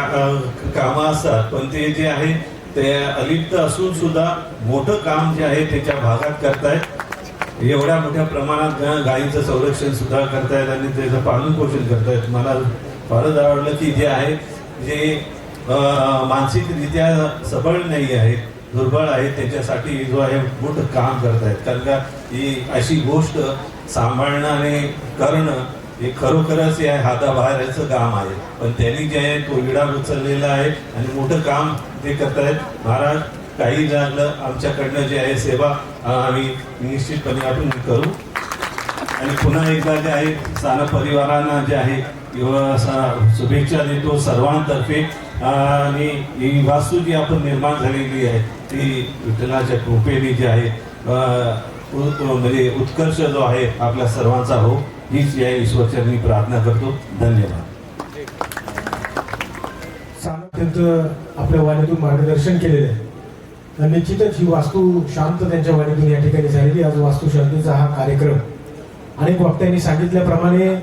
कामं असतात पण ते जे आहे ते अलिप्त असून सुद्धा मोठं काम जे आहे त्याच्या भागात करतायत. एवढ्या मोठ्या प्रमाणात गायीचं संरक्षण सुद्धा करतायत आणि त्याचं पालन पोषण करतायत. मला फारच आवडलं की जे आहे जे मानसिकरित्या सबळ नाही आहेत, दुर्बळ आहेत, त्याच्यासाठी जो आहे मोठं काम करतायत. कारण का ही अशी गोष्ट सांभाळणं आणि करणं हे खरोखरच या हाताबाहेरचं काम आहे. पण त्यांनी जे आहे तो विडा उचललेला आहे आणि मोठं काम ते करतायत. महाराज काही लागलं आमच्याकडनं जे आहे सेवा आम्ही निश्चितपणे आपण करू. आणि पुन्हा एकदा जे आहे साना परिवारांना जे आहे शुभेच्छा देतो सर्वांतर्फे. आणि ही वास्तू जी आपण निर्माण झालेली आहे ती विठ्ठलाच्या कृपेने जी आहे म्हणजे उत्कर्ष जो आहे आपल्या सर्वांचा हो, हीच या ईश्वरचरणी प्रार्थना करतो. धन्यवाद. त्यांचं आपल्या वाणीतून मार्गदर्शन केलेलं आहे. निश्चितच ही वास्तू शांत त्यांच्या वाणीतून या ठिकाणी झालेली. आज वास्तुशांतीचा हा कार्यक्रम अनेक वक्त्यांनी सांगितल्याप्रमाणे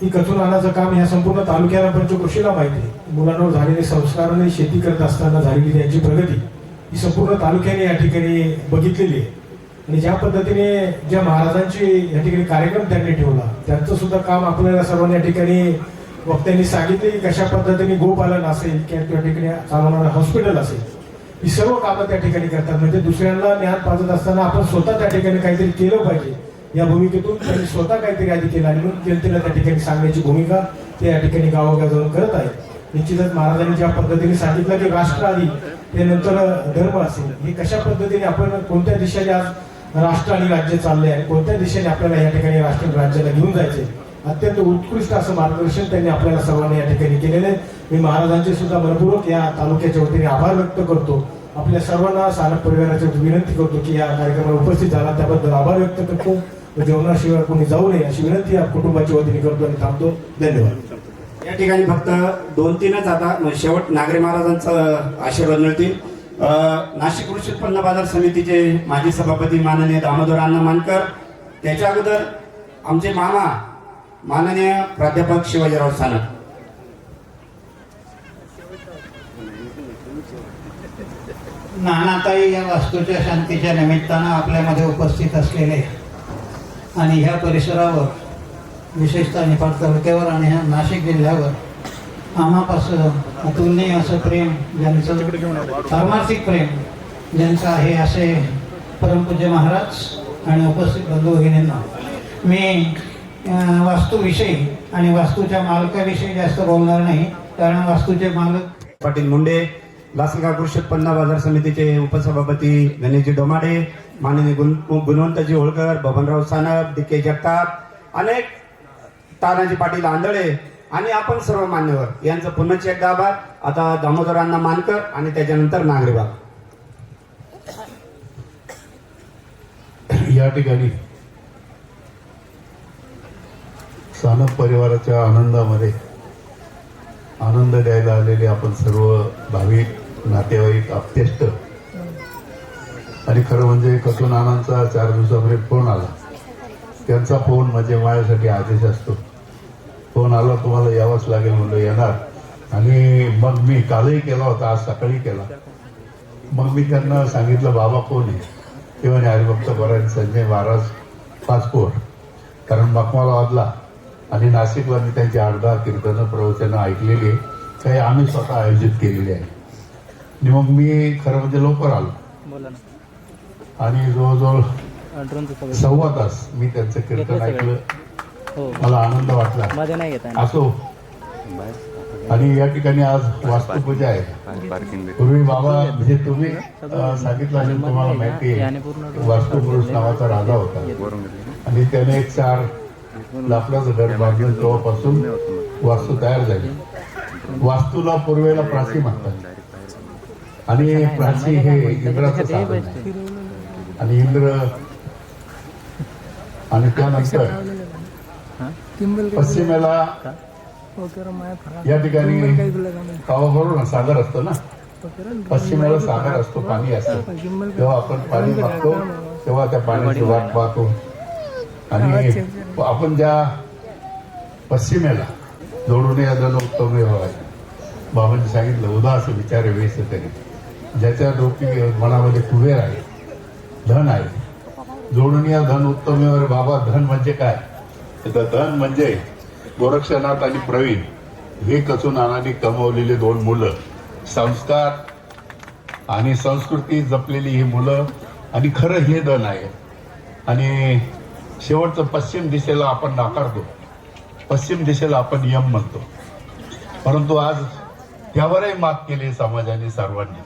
ही कचूनानाचं काम ह्या संपूर्ण तालुक्याला पंचक्रोशीला माहिती आहे. मुलांवर झालेले संस्कार आणि शेती करत असताना झालेली त्यांची प्रगती ही संपूर्ण तालुक्याने या ठिकाणी बघितलेली आहे. आणि ज्या पद्धतीने ज्या महाराजांची या ठिकाणी कार्यक्रम त्यांनी ठेवला त्यांचं सुद्धा काम आपल्याला सर्वांना या ठिकाणी वक्त्यांनी सांगितले की कशा पद्धतीने गोपालन असेल किंवा त्या ठिकाणी चालवणारं हॉस्पिटल असेल ही सर्व कामं त्या ठिकाणी करतात. म्हणजे दुसऱ्यांना ज्ञान पाजत असताना आपण स्वतः त्या ठिकाणी काहीतरी केलं पाहिजे या भूमिकेतून त्यांनी स्वतः काहीतरी आधी केलं आणि म्हणून जनतेला त्या ठिकाणी सांगण्याची भूमिका ते या ठिकाणी गावोगाव जाऊन करत आहेत. निश्चितच महाराजांनी ज्या पद्धतीने सांगितलं की राष्ट्र आधी ते नंतर धर्म असेल, हे कशा पद्धतीने आपण कोणत्या दिशेने आज राष्ट्र आणि राज्य चालले आहे, कोणत्या दिशेने आपल्याला या ठिकाणी राष्ट्र राज्याला घेऊन जायचे, अत्यंत उत्कृष्ट असं मार्गदर्शन त्यांनी आपल्याला सर्वांना या ठिकाणी केलेले. मी महाराजांचे सुद्धा मनपूर्वक या तालुक्याच्या वतीने आभार व्यक्त करतो. आपल्या सर्वांना सानप परिवाराची विनंती करतो की या कार्यक्रमाला उपस्थित झाला त्याबद्दल आभार व्यक्त करतो. जेवणाशिवाय कोणी जाऊ नये अशी विनंती या कुटुंबाच्या वतीने करतो आणि थांबतो. धन्यवाद. या ठिकाणी फक्त 2-3च आता शेवट नागरे महाराजांचा आशीर्वाद मिळतील. नाशिक कृषी उत्पन्न बाजार समितीचे माजी सभापती माननीय दामोदर अण्णा मानकर, त्याच्या अगोदर आमचे मामा माननीय प्राध्यापक शिवाजीराव सानप. नानाताई या वास्तूच्या शांतीच्या निमित्तानं आपल्यामध्ये उपस्थित असलेले आणि ह्या परिसरावर विशेषतः निफाड तालुक्यावर आणि ह्या नाशिक जिल्ह्यावर आम्हापासून अतुलनीय असं प्रेम ज्यांचं पारमार्थिक प्रेम ज्यांचं आहे असे परमपूज्य महाराज आणि उपस्थित बंधू भगिनींना मी वास्तूविषयी आणि वास्तूच्या मालकाविषयी जास्त बोलणार नाही, कारण वास्तूचे मालक पाटील मुंडे, लासलगाव कृषी उत्पन्न बाजार समितीचे उपसभापती गणेशजी डोमाडे, माननीय गुणवंतजी होळकर, बबनराव सानप, डी.के. जगताप, अनेक तानाजी पाटील आंधळे आणि आपण सर्व मान्यवर यांचं पुन्हा एकदा आभार. आता दामोदरांना मानकर आणि त्याच्यानंतर नागरेबाग. या ठिकाणी सानप परिवाराच्या आनंदामध्ये आनंद द्यायला आलेले आपण सर्व भाविक, नातेवाईक, आप्तेष्ट आणि खरं म्हणजे कथुनानांचा 4 दिवसापूर्वी फोन आला. त्यांचा फोन म्हणजे माझ्यासाठी आदेश असतो. फोन आला तुम्हाला यावंच लागेल म्हणलं येणार. आणि मग मी कालही केला होता, आज सकाळी केला. मग मी त्यांना सांगितलं बाबा कोण आहे ते म्हणे हरिभक्त परायण संजय महाराज पाचपोर. कारण मखमाला वाजला आणि नाशिकला मी त्यांची 8-10 कीर्तनं प्रवचनं ऐकलेली आहे, काही आम्ही स्वतः आयोजित केलेली आहे. आणि मग मी खरं म्हणजे लवकर आलो आणि जवळजवळ 1.25 तास मी त्यांचं कीर्तन ऐकलं. मला आनंद वाटला. असो, आणि या ठिकाणी आज वास्तुपूजा आहे. पूर्वी बाबा म्हणजे तुम्ही सांगितलं असेल, तुम्हाला माहिती आहे वास्तुपुरुष नावाचा राजा होता आणि त्याने एक 4 लाकडाचं घर बांधलं. तेव्हापासून वास्तू तयार झाली. वास्तूला पूर्वेला प्राची म्हणतात आणि प्राची हे इंद्राचं साधन आहे. आणि इंद्र आणि त्यानंतर पश्चिमेला या ठिकाणी गावाबरोबर सागर असतो ना, पश्चिमेला सागर असतो, पाणी असतं. जेव्हा आपण पाणी मागतो तेव्हा त्या पाण्याची वाट पाहतो. आणि आपण ज्या पश्चिमेला जोडून या जण उत्तम व्हाय, बाबांनी सांगितलं उदास विचारे वेस तरी, ज्याच्या डोकी मनामध्ये कुबेर आहे, धन आहे, जोडून या धन उत्तमेवर. बाबा धन म्हणजे काय? तर धन म्हणजे गोरक्षनाथ आणि प्रवीण हे कचून नानांनी कमवलेली 2 मुलं, संस्कार आणि संस्कृती जपलेली ही मुलं, आणि खरं हे धन आहे. आणि शेवटचं पश्चिम दिशेला आपण नाकारतो, पश्चिम दिशेला आपण यम म्हणतो, परंतु आज त्यावरही मात केली समाजाने सर्वांनी.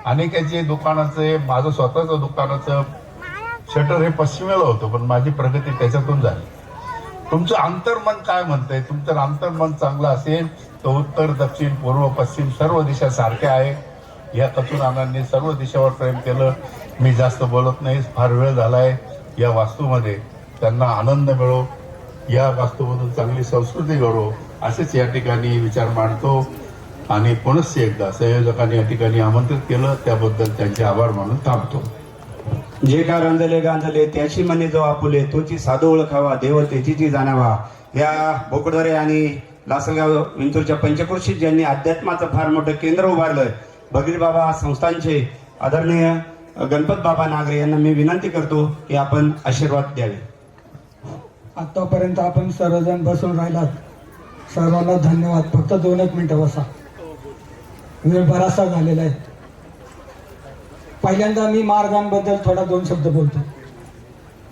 अनेकांचे दुकानाचे, माझं स्वतःचं दुकानाचं शटर हे पश्चिमेला होतं, पण माझी प्रगती त्याच्यातून झाली. तुमचं अंतर्मन काय म्हणतंय? तुमचं अंतर्मन चांगलं असेल तर उत्तर, दक्षिण, पूर्व, पश्चिम सर्व दिशा सारख्या आहे. या कचूनानांनी सर्व दिशावर प्रेम केलं. मी जास्त बोलत नाही, फार वेळ झालाय. या वास्तूमध्ये त्यांना आनंद मिळो, या वास्तूमधून चांगली संस्कृती घडो, असेच या ठिकाणी विचार मांडतो. आणि पुनश्च एकदा संयोजकांनी या ठिकाणी आमंत्रित केलं त्याबद्दल त्यांचे आभार मानून थांबतो. जे का रंजले गांजले त्याची मने जो आपुले, तोची साधू ओळखावा, देव त्याची जाणावा. या बोकडदरे आणि लासलगाव विंचूरच्या पंचक्रोशीत ज्यांनी अध्यात्माचं फार मोठं केंद्र उभारलं, भगीर बाबा संस्थांचे आदरणीय गणपत बाबा नागरे यांना मी विनंती करतो की आपण आशीर्वाद द्यावे. आतापर्यंत आपण सर्वजण बसून राहिलात, सर्वांना धन्यवाद. फक्त 2 मिनिटं बसा, वेळ बराचसा झालेला आहे. पहिल्यांदा मी महाराजांबद्दल थोडा 2 शब्द बोलतो.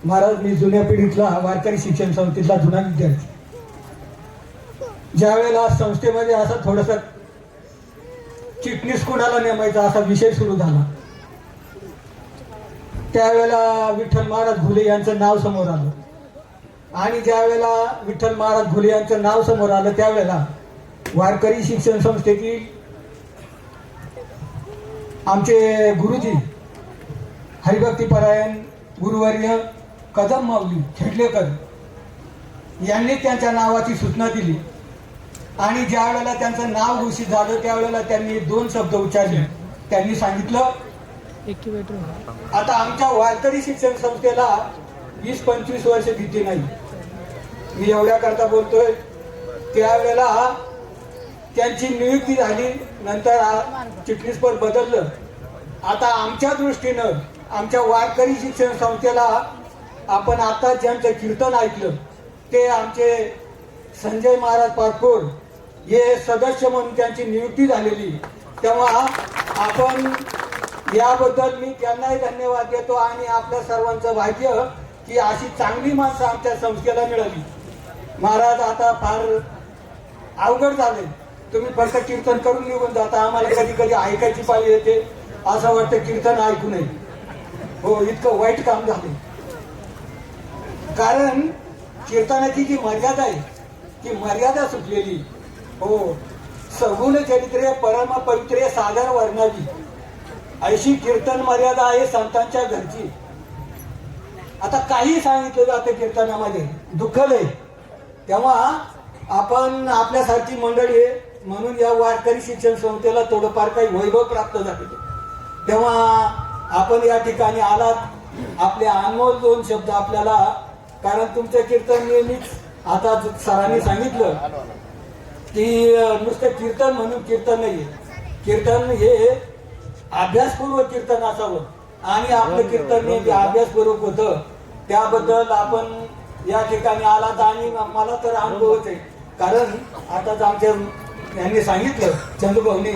महाराज, मी जुन्या पिढीतला वारकरी शिक्षण संस्थेतला जुना विद्यार्थी. ज्या वेळेला संस्थेमध्ये असा थोडासा चिटणीस कुणाला नेमायचा असा विषय सुरू झाला, त्यावेळेला विठ्ठल महाराज घुले यांचं नाव समोर आलं. आणि ज्या वेळेला विठ्ठल महाराज घुले यांचं नाव समोर आलं त्यावेळेला वारकरी शिक्षण संस्थेतील आमचे गुरुजी हरिभक्तीपरायण गुरुवर्य कदम माऊली खेडलेकर यांनी त्यांच्या नावाची सूचना दिली. आणि ज्या वेळेला त्यांचं नाव घोषित झालं त्यावेळेला त्यांनी 2 शब्द उच्चारले. त्यांनी सांगितलं, आता आमच्या वारकरी शिक्षण संस्थेला 20-25 वर्ष भीती नाही. मी एवढ्या करता बोलतोय. त्यावेळेला त्यांची नियुक्ती झाली, नंतर चिटणीसपद बदललं. आता आमच्या दृष्टीनं आमच्या वारकरी शिक्षण संस्थेला आपण आता ज्यांचं कीर्तन ऐकलं ते आमचे संजय महाराज पाटकोर हे सदस्य म्हणून त्यांची नियुक्ती झालेली. तेव्हा आपण याबद्दल मी त्यांनाही धन्यवाद देतो. आणि आपल्या सर्वांचं भाग्य की अशी चांगली माणसं आमच्या संस्थेला मिळाली. महाराज, आता फार अवघड झाले. तुम्ही फक्त कीर्तन करून निघून जाता, आम्हाला कधी कधी ऐकायची पाळी येते. असं वाटतं कीर्तन ऐकू नये. हो, इतकं वाईट काम झाले. कारण कीर्तनाची जी मर्यादा आहे ती मर्यादा सुटलेली. हो, सगुण चरित्रे परम पवित्रे सादर वर्णावी, अशी कीर्तन मर्यादा आहे संतांच्या घरची. आता काही सांगितलं जातं कीर्तनामध्ये, दुःखद आहे. तेव्हा आपण आपल्यासारखी मंडळी आहे म्हणून या वारकरी शिक्षण संस्थेला थोडंफार काही वैभव प्राप्त झाले. तेव्हा आपण या ठिकाणी आलात, आपले अनमोल 2 शब्द आपल्याला, कारण तुमचं कीर्तन नेहमीच, आता सरांनी सांगितलं की नुसतं कीर्तन म्हणून कीर्तन नाही. कीर्तन हे अभ्यासपूर्वक कीर्तन असावं आणि आपलं कीर्तन नेहमी अभ्यासपूर्वक होतं. त्याबद्दल आपण या ठिकाणी आलात आणि मला तर अनुभवच आहे. कारण आताच आमच्या यांनी सांगितलं चंदूभाऊनी